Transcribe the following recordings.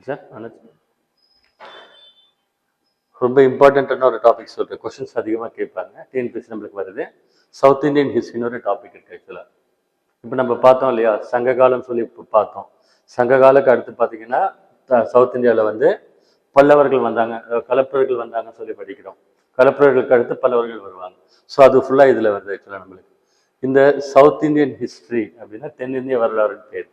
Sir ரொம்ப இம்பார்ட்டண்ட்டான ஒரு டாபிக் சொல்கிறேன். கொஷின்ஸ் அதிகமாக கேட்பாங்க. டிஎன்பிஎஸ்சி நம்மளுக்கு வருது. சவுத் இந்தியன் ஹிஸ்ட்ரின்னு ஒரு டாபிக் இருக்குது ஆக்சுவலாக. இப்போ நம்ம பார்த்தோம் இல்லையா, சங்ககாலம் சொல்லி இப்போ பார்த்தோம். சங்ககாலுக்கு அடுத்து பார்த்தீங்கன்னா சவுத் இந்தியாவில் வந்து பல்லவர்கள் வந்தாங்க, கலப்பர்கள் வந்தாங்கன்னு சொல்லி படிக்கிறோம். கலப்பர்களுக்கு அடுத்து பல்லவர்கள் வருவாங்க. ஸோ அது ஃபுல்லாக இதில் வருது ஆக்சுவலாக நம்மளுக்கு. இந்த சவுத் இந்தியன் ஹிஸ்ட்ரி அப்படின்னா தென்னிந்திய வரலாறுன்னு பேர்.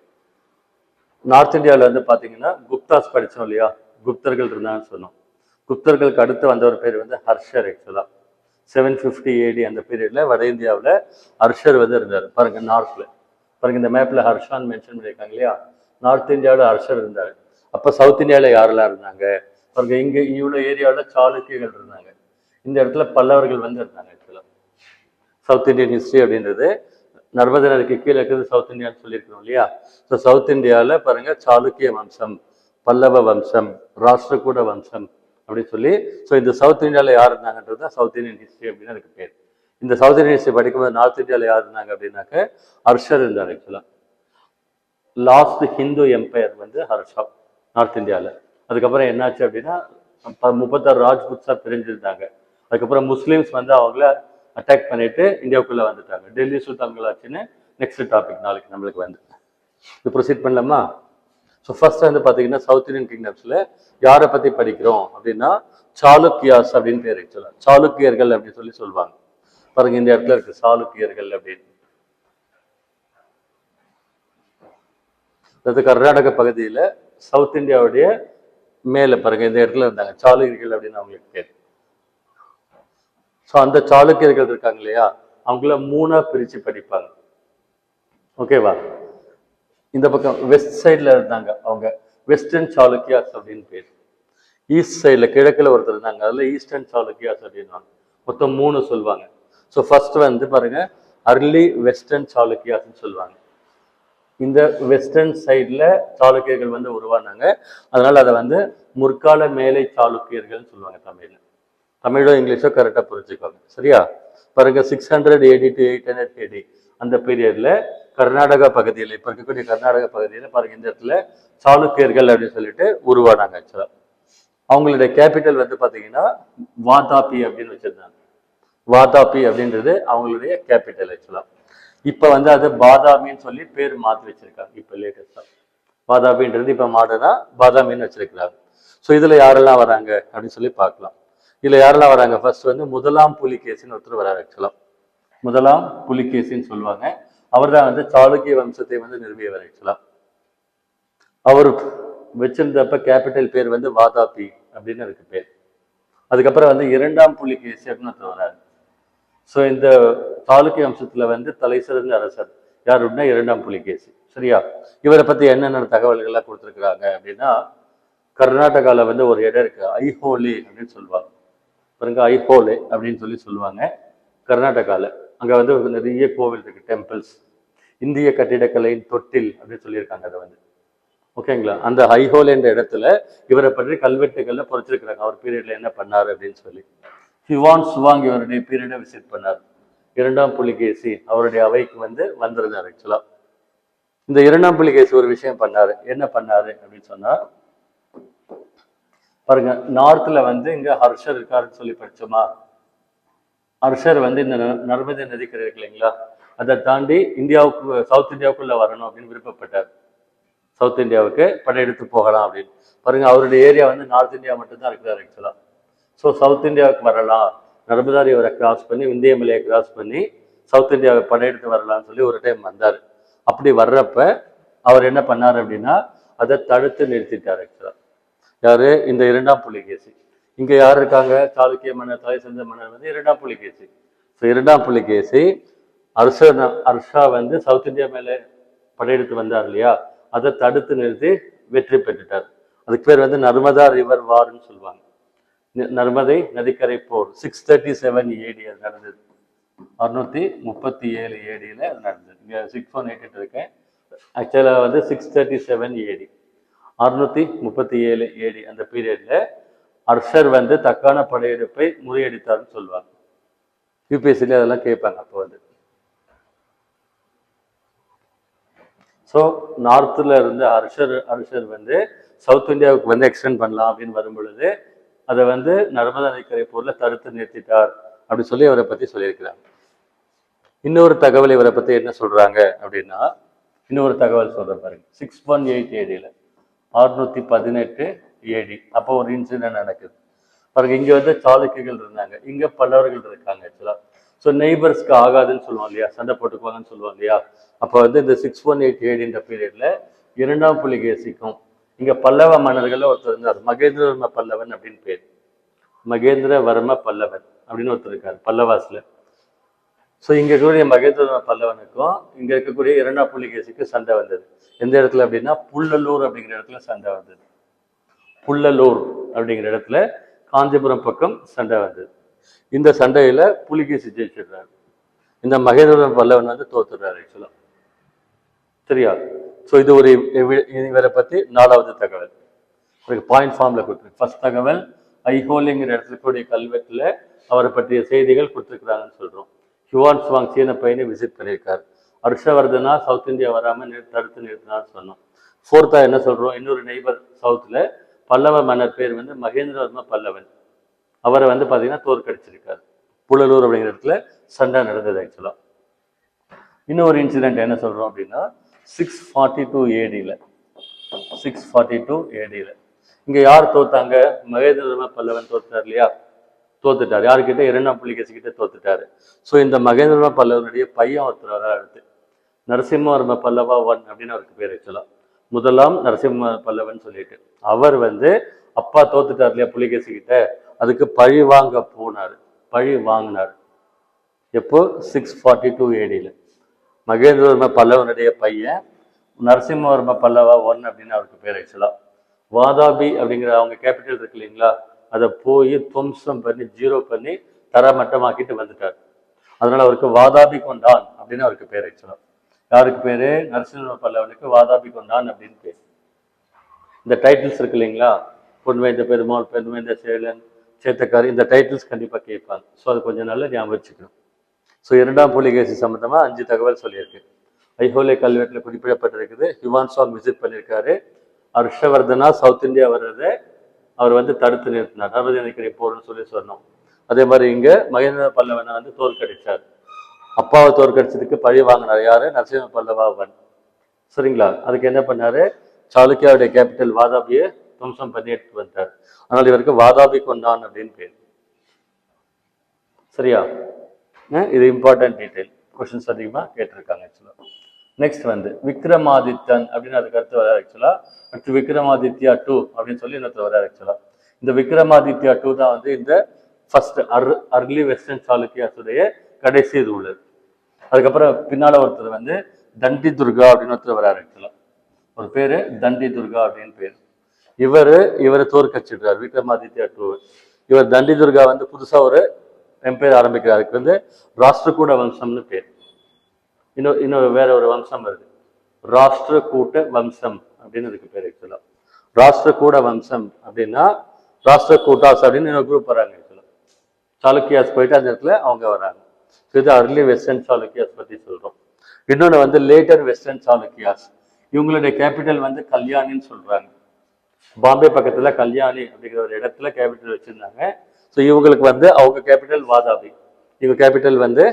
நார்த் இந்தியாவில் வந்து பார்த்தீங்கன்னா குப்தாஸ் படித்தோம் இல்லையா, குப்தர்கள் இருந்தாங்கன்னு சொன்னோம். குப்தர்களுக்கு அடுத்து வந்தவர் பேர் வந்து ஹர்ஷர். ஆக்சுவலாக 750 AD அந்த பீரியட்ல வட இந்தியாவில் ஹர்ஷர் வந்து இருந்தார். பாருங்க நார்த்ல பாருங்க, இந்த மேப்ல ஹர்ஷான்னு மென்ஷன் பண்ணியிருக்காங்க இல்லையா. நார்த் இந்தியாவில் ஹர்ஷர் இருந்தார். அப்போ சவுத் இந்தியாவில் யாரெல்லாம் இருந்தாங்க பாருங்க, இங்கே இவ்வளோ ஏரியாவில் சாளுக்கியர்கள் இருந்தாங்க. இந்த இடத்துல பல்லவர்கள் வந்து இருந்தாங்க. ஆக்சுவலாக சவுத் இந்தியன் ஹிஸ்ட்ரி அப்படின்றது நர்மதா நதிக்கு கீழே இருக்கிறது சவுத் இந்தியான்னு சொல்லியிருக்கிறோம் இல்லையா. ஸோ சவுத் இந்தியாவில் பாருங்க சாளுக்கிய வம்சம், பல்லவ வம்சம், ராஷ்டிரகூட வம்சம் அப்படின்னு சொல்லி. ஸோ இந்த சவுத் இந்தியாவில் யார் இருந்தாங்கன்றது தான் சவுத் இந்தியன் ஹிஸ்ட்ரி அப்படின்னு அதுக்கு பேர். இந்த சவுத் இந்தியன் ஹிஸ்ட்ரி படிக்கும்போது நார்த் இந்தியாவில் யார் இருந்தாங்க அப்படின்னாக்க ஹர்ஷர் இருந்தார். ஆக்சுவலாக லாஸ்ட் ஹிந்து எம்பையர் வந்து ஹர்ஷா நார்த் இந்தியாவில். அதுக்கப்புறம் என்னாச்சு அப்படின்னா 36 ராஜ்புட்ஸாக பிரிஞ்சிருந்தாங்க. அதுக்கப்புறம் முஸ்லீம்ஸ் வந்து அவங்கள அட்டாக் பண்ணிட்டு இந்தியாவுக்குள்ள வந்துட்டாங்க. டெல்லி சுல்தான்கள் ஆச்சுன்னு நெக்ஸ்ட் டாபிக் நாளைக்கு நம்மளுக்கு வந்து இது ப்ரொசீட் பண்ணலாமா. ஸோ ஃபர்ஸ்ட் வந்து பார்த்தீங்கன்னா சவுத் இந்தியன் கிங்டம்ஸில் யாரை பற்றி படிக்கிறோம் அப்படின்னா சாளுக்கியாஸ் அப்படின்னு பேர். ஆக்சுவலாக சாளுக்கியர்கள் அப்படின்னு சொல்லி சொல்லுவாங்க. பாருங்க இந்த இடத்துல இருக்கு சாளுக்கியர்கள் அப்படின்னு. அதாவது கர்நாடக பகுதியில் சவுத் இந்தியாவுடைய மேலே பாருங்க இந்த இடத்துல இருந்தாங்க சாளுக்கியர்கள் அப்படின்னு அவங்களுக்கு பேர். ஸோ அந்த சாளுக்கியர்கள் இருக்காங்க இல்லையா, அவங்கள 3ஆ பிரித்து படிப்பாங்க. ஓகேவா. இந்த பக்கம் வெஸ்ட் சைடில் இருந்தாங்க, அவங்க வெஸ்டர்ன் சாளுக்கியாஸ் அப்படின்னு பேர். ஈஸ்ட் சைடில் கிழக்கில் ஒருத்தர் இருந்தாங்க, அதில் ஈஸ்டர்ன் சாளுக்கியாஸ் அப்படின்வாங்க. மொத்தம் 3 சொல்லுவாங்க. ஸோ ஃபர்ஸ்ட் வந்து பாருங்க அர்லி வெஸ்டர்ன் சாளுக்கியாஸ்ன்னு சொல்லுவாங்க. இந்த வெஸ்டர்ன் சைடில் சாளுக்கியர்கள் வந்து உருவானாங்க. அதனால அதை வந்து முற்கால மேலை சாளுக்கியர்கள்னு சொல்லுவாங்க. தமிழோ இங்கிலீஷோ கரெக்டாக புரிஞ்சுக்கோங்க, சரியா. பாருங்க 600 AD to 800 AD அந்த பீரியட்ல கர்நாடகா பகுதியில், இப்போ இருக்கக்கூடிய கர்நாடகா பகுதியில் பாருங்க இந்த இடத்துல சாளுக்கியர்கள் அப்படின்னு சொல்லிட்டு உருவானாங்க. ஆக்சுவலா அவங்களுடைய கேபிட்டல் வந்து பார்த்தீங்கன்னா வாதாபி அப்படின்னு வச்சிருந்தாங்க. வாதாபி அப்படின்றது அவங்களுடைய கேபிட்டல். ஆக்சுவலா இப்போ வந்து அது பாதாமின்னு சொல்லி பேர் மாற்றி வச்சிருக்காங்க. இப்போ லேட்டஸ்டா வாதாபின்றது இப்போ மாடர்னா பாதாமின்னு வச்சிருக்கிறாங்க. ஸோ இதுல யாரெல்லாம் வராங்க அப்படின்னு சொல்லி பார்க்கலாம். இதுல யாரெல்லாம் வராங்க, ஃபர்ஸ்ட் வந்து முதலாம் புலிகேசின்னு ஒருத்தர் வராரு. ஆக்சுவலா முதலாம் புலிகேசின்னு சொல்லுவாங்க. அவர் தான் வந்து சாளுக்கிய வம்சத்தை வந்து நிறுவியவர். ஆக்சுவலா அவர் வச்சிருந்தப்ப கேபிட்டல் பேர் வந்து வாதாபி அப்படின்னு இருக்கு பேர். அதுக்கப்புறம் வந்து 2ஆம் புலிகேசி அப்படின்னு ஒருத்தர் வராரு. ஸோ இந்த சாளுக்கிய வம்சத்துல வந்து தலை சிறந்த அரசர் யார் அப்படின்னா 2ஆம் புலிகேசி, சரியா. இவரை பத்தி என்னென்ன தகவல்கள்லாம் கொடுத்துருக்குறாங்க அப்படின்னா, கர்நாடகாவில் வந்து ஒரு இடம் இருக்கு ஐஹோலே அப்படின்னு சொல்லுவாங்க. பாருங்க ஐஹோலே அப்படின்னு சொல்லி சொல்லுவாங்க கர்நாடகாவில். அங்கே வந்து நிறைய கோவில் இருக்கு, டெம்பிள்ஸ். இந்திய கட்டிடக்கலையின் தொட்டில் அப்படின்னு சொல்லியிருக்காங்க அதை வந்து. ஓகேங்களா. அந்த ஐஹோலே என்ற இடத்துல இவரை பற்றி கல்வெட்டுகள்ல பொறிச்சிருக்கிறாங்க. அவர் பீரியட்ல என்ன பண்ணாரு அப்படின்னு சொல்லி. ஹிவான் சுவாங் இவருடைய பீரியடை விசிட் பண்ணார். 2ஆம் புலிகேசி அவருடைய அவைக்கு வந்து வந்திருந்தார். ஆக்சுவலா இந்த 2ஆம் புலிகேசி ஒரு விஷயம் பண்ணாரு. என்ன பண்ணாரு அப்படின்னு சொன்னா, பாருங்க நார்த்ல வந்து இங்க ஹர்ஷர் இருக்காருன்னு சொல்லி படிச்சோமா. ஹர்ஷர் வந்து இந்த நர்மதை நதிக்கரை இருக்கு இல்லைங்களா, அதை தாண்டி இந்தியாவுக்கு சவுத் இந்தியாவுக்குள்ள வரணும் அப்படின்னு விருப்பப்பட்டார். சவுத் இந்தியாவுக்கு படையெடுத்து போகலாம் அப்படின்னு. பாருங்க அவருடைய ஏரியா வந்து நார்த் இந்தியா மட்டும்தான் இருக்கிறார். ஆக்சுவலா ஸோ சவுத் இந்தியாவுக்கு வரலாம், நர்மதா ரிவரை கிராஸ் பண்ணி விந்திய மலையை கிராஸ் பண்ணி சவுத் இந்தியாவை படையெடுத்து வரலாம்னு சொல்லி ஒரு டைம் வந்தார். அப்படி வர்றப்ப அவர் என்ன பண்ணார் அப்படின்னா அதை தடுத்து நிறுத்திட்டார். ஆக்சுவலா யாரு, இந்த 2ஆம் புலிகேசி. இங்க யார் இருக்காங்க, சாளுக்கிய மன்னர், தலை சிறந்த மன்னர் வந்து 2ஆம் புலிகேசி. ஸோ 2ஆம் புலிகேசி ஹர்ஷா வந்து சவுத் இந்தியா மேல படையெடுத்து வந்தார் இல்லையா, அதை தடுத்து நிறுத்தி வெற்றி பெற்றுட்டார். அதுக்கு பேர் வந்து நர்மதா ரிவர் வார்ன்னு சொல்லுவாங்க. நர்மதை நதிக்கரை போர் 637 AD அது நடந்தது. 637 AD அது நடந்தது. இங்க 6188 இருக்கேன். ஆக்சுவலா வந்து 637 AD 637 AD அந்த பீரியட்ல ஹர்ஷர் வந்து தக்கான படையெடுப்பை முறியடித்தார்னு சொல்லுவாங்க. யூபிஎஸ்சில அதெல்லாம் கேட்பாங்க அப்போ வந்து. ஸோ நார்த்தில் இருந்த ஹர்ஷர் வந்து சவுத் இந்தியாவுக்கு வந்து எக்ஸ்டெண்ட் பண்ணலாம் அப்படின்னு வரும் பொழுது அதை வந்து நர்மதா நதிக்கரை போர்ல தடுத்து நிறுத்திட்டார் அப்படி சொல்லி அவரை பத்தி சொல்லியிருக்கிறாங்க. இன்னொரு தகவல் இவரை பத்தி என்ன சொல்றாங்க அப்படின்னா, இன்னொரு தகவல் சொல்ற பாருங்க. 618 ஏடியில 618 ஏடி அப்போ ஒரு இன்சிடென்ட் நடக்குது பாருங்க. இங்க வந்து சாளுக்கியர்கள் இருந்தாங்க, இங்க பல்லவர்கள் இருக்காங்க ஆக்சுவலா. ஸோ நெய்பர்ஸ்க்கு ஆகாதுன்னு சொல்லுவோம் இல்லையா, சண்டை போட்டுக்குவாங்கன்னு சொல்லுவோம் இல்லையா. அப்போ வந்து இந்த 618 ஏடின்ற பீரியட்ல இரண்டாம் புலிகேசிக்கும் இங்க பல்லவ மன்னர்கள் ஒருத்தர் இருந்தார், மகேந்திரவர்ம பல்லவன் அப்படின்னு பேர். மகேந்திரவர்ம பல்லவன் அப்படின்னு ஒருத்தர் இருக்காரு பல்லவாஸ்ல. ஸோ இங்க இருக்கக்கூடிய மகேந்திரவர்ம பல்லவனுக்கும் இங்க இருக்கக்கூடிய இரண்டாம் புலிகேசிக்கு சண்டை வந்தது. எந்த இடத்துல அப்படின்னா புல்லலூர் அப்படிங்கிற இடத்துல சண்டை வந்தது. புல்லலூர் அப்படிங்கிற இடத்துல காஞ்சிபுரம் பக்கம் சண்டை வந்தது. இந்த சண்டையில புலிகேசி ஜெயிச்சிடுறாரு, இந்த மகேந்திரவர்ம பல்லவன் வந்து தோத்துடுறாரு ஆக்சுவலா. சரியா? ஸோ இது ஒரு இவரை பத்தி 4வது தகவல் பாயிண்ட் ஃபார்ம்ல கொடுத்துருக்கு. ஃபர்ஸ்ட் தகவல் ஐஹோலிங்கிற இடத்துல கூடிய கல்வெட்டுல அவரை பற்றிய செய்திகள் கொடுத்துருக்குறாங்கன்னு சொல்றோம். ஹுவான் சுவாங் சீன பையனை விசிட் பண்ணியிருக்காரு. ஹர்ஷவர்தனா சவுத் இந்தியா வராம தடுத்து நிறுத்தினான்னு சொன்னோம். 4th என்ன சொல்றோம், இன்னொரு நெய்பர் சவுத்ல பல்லவ மன்னர் பேர் வந்து மகேந்திரவர்ம பல்லவன். அவரை வந்து பாத்தீங்கன்னா தோற்கடிச்சிருக்காரு. புலலூர் அப்படிங்கிற இடத்துல சண்டை நடந்தது ஆக்சுவலா. இன்னொரு இன்சிடென்ட் என்ன சொல்றோம் அப்படின்னா 642 ஏடியில 642 ஏடியில இங்க யார் தோத்தாங்க, மகேந்திரவர்ம பல்லவன் தோத்தார் இல்லையா, தோத்துட்டார். யாருக்கிட்ட, இரண்டாம் புலிகேசி கிட்ட தோத்துட்டாரு. ஸோ இந்த மகேந்திரவர்ம பல்லவனுடைய பையன் ஒருத்தர் வர அடுத்து நரசிம்மவர்ம பல்லவா 1 அப்படின்னு அவருக்கு பேர் வச்சலாம். முதலாம் நரசிம்ம பல்லவன் சொல்லிட்டு அவர் வந்து அப்பா தோத்துட்டார் இல்லையா புலிகேசி கிட்ட, அதுக்கு பழி வாங்க போனாரு, பழி வாங்கினார். எப்போ 642 ஏடியில மகேந்திரவர்ம பல்லவனுடைய பையன் நரசிம்மவர்ம பல்லவா 1 அப்படின்னு அவருக்கு பேர் ஆக்சுவலா. வாதாபி அப்படிங்கிற அவங்க கேபிட்டல் இருக்கு இல்லைங்களா, அதை போய் துவம்சம் பண்ணி ஜீரோ பண்ணி தரமட்டமாக்கிட்டு வந்துட்டார். அதனால அவருக்கு வாதாபி கொண்டான் அப்படின்னு அவருக்கு பேர் ஆக்சுவலா. யாருக்கு பேரு, நரசிம்ம பல்லவனுக்கு வாதாபி கொண்டான் அப்படின்னு பேர். இந்த டைட்டில்ஸ் இருக்கு இல்லைங்களா, பொன்வேந்த பெருமாள், பெருவேந்த சேலன், சேத்தக்காரி, இந்த டைட்டில்ஸ் கண்டிப்பா கேட்பாங்க. ஸோ அது கொஞ்சம் நல்லா ஞாபகம் வச்சுக்கணும். ஸோ இரண்டாம் புலிகேசி சம்பந்தமா 5 தகவல் சொல்லியிருக்கு. ஐஹோலே கல்வெட்டில் குறிப்பிடப்பட்டிருக்குது. ஹுவான் சுவாங் விசிட் பண்ணியிருக்காரு. ஹர்ஷவர்தனா சவுத் இந்தியா வர்றதை அவர் வந்து தடுத்து நிறுத்தினார், நர்மதை நதிக்கரை போர்னு சொல்லி சொன்னோம். அதே மாதிரி இங்க மகேந்திர பல்லவனை வந்து தோற்கடிச்சார். அப்பாவை தோற்கடிச்சதுக்கு பழி வாங்கினார். யாரு, நரசிம்ம பல்லவா 1. சரிங்களா? அதுக்கு என்ன பண்ணாரு, சாளுக்கியாவுடைய கேபிட்டல் வாதாபியை துவம்சம் பண்ணி எடுத்து வந்தார். அதனால இவருக்கு வாதாபி கொண்டான் அப்படின்னு பேர். சரியா? இது இம்பார்ட்டன்ட் டீடைல், கொஸ்டின்ஸ் அதிகமா கேட்டிருக்காங்க ஆக்சுவலா. நெக்ஸ்ட் வந்து விக்ரமாதித்தன் அப்படின்னு அதுக்கு அடுத்து வர ஆக்சுவலா. அடுத்து விக்ரமாதித்யா 2 அப்படின்னு சொல்லி இன்னொருத்தர் வர ஆக்சுவலா. இந்த விக்ரமாதித்யா 2 தான் வந்து இந்த ஃபர்ஸ்ட் அர்லி வெஸ்டர்ன் சாளுக்கியாஸுடைய கடைசி ரூலர். அதுக்கப்புறம் பின்னால ஒருத்தர் வந்து தண்டி துர்கா அப்படின்னு ஒருத்தர் வராரு ஆக்சுவலா. ஒரு பேரு தண்டி துர்கா அப்படின்னு பேரு. இவரை தோற்கடிச்சிடுறாரு விக்ரமாதித்யா 2. இவர் தண்டி துர்கா வந்து புதுசா ஒரு எம்பையர் ஆரம்பிக்கிறார். அதுக்கு வந்து ராஷ்டிரகூட வம்சம்னு பேர். இன்னொரு வேற ஒரு வம்சம் வருது, ராஷ்டிரகூட வம்சம் அப்படின்னு அதுக்கு பேர் ஆக்சுவலா. ராஷ்டிரகூட வம்சம் அப்படின்னா ராஷ்டிரகூட்டாஸ் அப்படின்னு இன்னொரு குரூப் வராங்க ஆக்சுவலா. சாளுக்கியாஸ் போயிட்டு அந்த இடத்துல அவங்க வராங்க. இது அர்லி வெஸ்டர்ன் சாளுக்கியாஸ் பத்தி சொல்றோம். இன்னொன்று வந்து லேட்டர் வெஸ்டர்ன் சாளுக்கியாஸ். இவங்களுடைய கேபிட்டல் வந்து கல்யாணின்னு சொல்றாங்க. பாம்பே பக்கத்துல கல்யாணி அப்படிங்கிற ஒரு இடத்துல கேபிட்டல் வச்சிருந்தாங்க. ஸோ இவங்களுக்கு வந்து அவங்க கேபிட்டல் வாதாபி, இவங்க கேபிட்டல் வந்து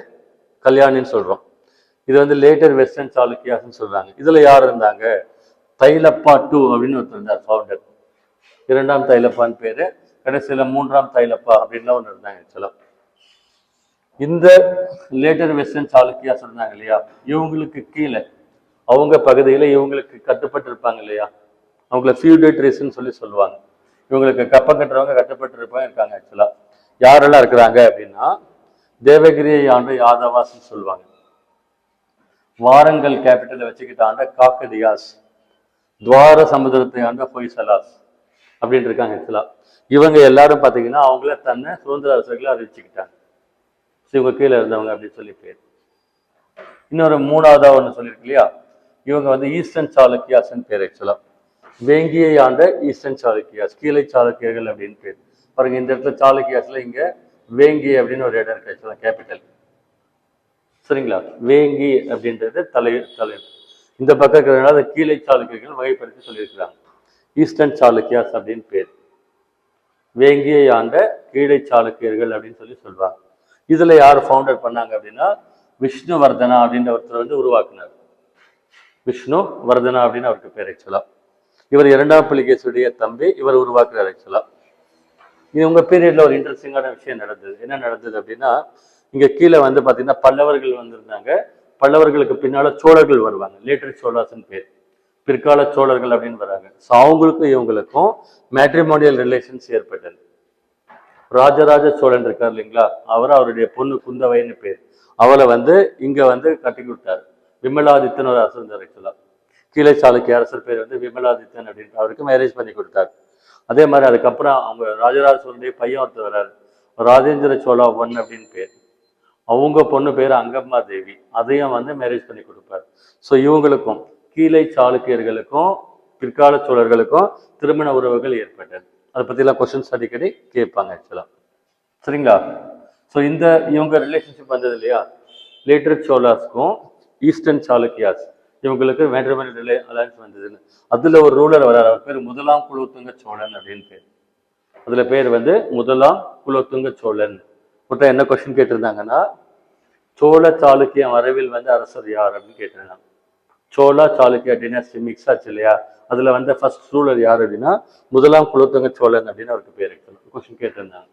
கல்யாணின்னு சொல்றோம். இது வந்து லேட்டர் வெஸ்டர்ன் சாளுக்கியாஸ்ன்னு சொல்றாங்க. இதுல யார் இருந்தாங்க, தைலப்பா 2 அப்படின்னு ஒருத்தர் இருந்தார், ஃபவுண்டர். 2ஆம் தைலப்பான்னு பேரு. கடைசியில 3ஆம் தைலப்பா அப்படின்லாம் ஒன்று இருந்தாங்க ஆக்சுவலா. இந்த லேட்டர் வெஸ்டர்ன் சாளுக்கியாஸ் இருந்தாங்க இல்லையா, இவங்களுக்கு கீழே அவங்க பகுதியில இவங்களுக்கு கட்டுப்பட்டு இருப்பாங்க இல்லையா, அவங்கள ஃபியூடேட்டரிஸ்ன்னு சொல்லி சொல்லுவாங்க. இவங்களுக்கு கப்பம் கட்டுறவங்க கட்டுப்பட்டு இருக்காங்க ஆக்சுவலா. யாரெல்லாம் இருக்கிறாங்க அப்படின்னா, தேவகிரியை ஆண்ட யாதவாஸ்ன்னு சொல்லுவாங்க. வாரங்கல் கேபிட்டலை வச்சுக்கிட்டு ஆண்ட காக்கடியாஸ், துவார சமுதிரத்தை ஆண்ட பொய்சலாஸ் அப்படின்னு இருக்காங்க ஆக்சுவலா. இவங்க எல்லாரும் பார்த்தீங்கன்னா அவங்கள தன்னை சுதந்திர அரசர்களை அறிவிச்சுக்கிட்டாங்க. இவங்க கீழே இருந்தவங்க அப்படின்னு சொல்லி பேர். இன்னொரு 3ஆவதா ஒன்று சொல்லியிருக்கு இல்லையா, இவங்க வந்து ஈஸ்டர்ன் சாளுக்கியாஸ்ன்னு பேர் ஆக்சுவலா. வேங்கியை ஆண்ட ஈஸ்டர்ன் சாளுக்கியாஸ், கீழே சாளுக்கியர்கள் அப்படின்னு பேர். பாருங்க இந்த இடத்துல சாளுக்கியாஸ்ல இங்க வேங்கி அப்படின்னு ஒரு இடம் இருக்கு ஆக்சுவலா, கேபிட்டல். சரிங்களா? வேங்கி அப்படின்றது தலைவர். இந்த பக்கம் இருக்கிறதுனால கீழே சாளுக்கியர்கள் வகைப்படுத்தி சொல்லியிருக்கிறாங்க. ஈஸ்டர்ன் சாளுக்கியாஸ் அப்படின்னு பேர். வேங்கியை ஆண்ட கீழை சாளுக்கியர்கள் அப்படின்னு சொல்லுவாங்க. இதுல யார் ஃபவுண்டர் பண்ணாங்க அப்படின்னா விஷ்ணுவர்தனா அப்படின்ற ஒருத்தர் வந்து உருவாக்குனார். விஷ்ணு வர்தனா அப்படின்னு அவருக்கு பேர் ஆக்சுவலா. இவர் இரண்டாம் புலிகேசியுடைய தம்பி. இவர் உருவாக்குறார் ஆக்சுவலா. இவங்க பீரியட்ல ஒரு இன்ட்ரெஸ்டிங்கான விஷயம் நடந்தது. என்ன நடந்தது அப்படின்னா, இங்க கீழே வந்து பாத்தீங்கன்னா பல்லவர்கள் வந்திருந்தாங்க. பல்லவர்களுக்கு பின்னால சோழர்கள் வருவாங்க. லேட்டர் சோழாஸ்ன்னு பேர். பிற்கால சோழர்கள் அப்படின்னு வராங்க. ஸோ அவங்களுக்கும் இவங்களுக்கும் மேட்ரிமோனியல் ரிலேஷன்ஸ் ஏற்பட்டது. ராஜராஜ சோழன் இருக்கார் இல்லைங்களா, அவருடைய பொண்ணு குந்தவைன்னு பேர். அவளை வந்து இங்க வந்து கட்டி கொடுத்தாரு. விமலாதித்தன் ஒரு அரசர் இருந்தார் ஆக்சுவலா. கீழே சாளுக்கிய அரசர் பேர் வந்து விமலாதித்தன் அப்படின்னு அவருக்கு மேரேஜ் பண்ணி கொடுத்தாரு. அதே மாதிரி அதுக்கப்புறம் அவங்க ராஜராஜ சோழனுடைய பையன் ஒருத்தர் வர்றாரு. ராஜேந்திர சோழா ஒன் அப்படின்னு பேர். அவங்க பொண்ணு பேர் அங்கம்மா தேவி. அதையும் வந்து மேரேஜ் பண்ணி கொடுப்பார். ஸோ இவங்களுக்கும் கீழே சாளுக்கியர்களுக்கும் பிற்கால சோழர்களுக்கும் திருமண உறவுகள் ஏற்பட்டது. அதை பற்றிலாம் கொஸ்டின்ஸ் அடிக்கடி கேட்பாங்க ஆக்சுவலா. சரிங்களா? ஸோ இந்த இவங்க ரிலேஷன்ஷிப் வந்தது இல்லையா, லேட்டர் சோழாஸ்க்கும் ஈஸ்டர்ன் சாளுக்கியாஸ் இவங்களுக்கு மேட்ரிமோனியல் அலையன்ஸ் வந்ததுன்னு. அதுல ஒரு ரூலர் வர்றார். அவர் பேர் முதலாம் குலோத்துங்க சோழன் அப்படின்னு பேர். அதுல பேர் வந்து முதலாம் குலோத்துங்க சோழன். மொத்தம் என்ன கொஸ்டின் கேட்டிருந்தாங்கன்னா, சோழ சாளுக்கிய மரபில் வந்து அரசர் யார் அப்படின்னு கேட்டிருந்தாங்க. சோழா சாளுக்கிய டினாஸ்டி மிக்ஸ் ஆச்சு இல்லையா, அதுல வந்து ஃபர்ஸ்ட் ரூலர் யார் அப்படின்னா முதலாம் குலோத்துங்க சோழன் அப்படின்னு அவருக்கு பேர் கொஸ்டின் கேட்டிருந்தாங்க.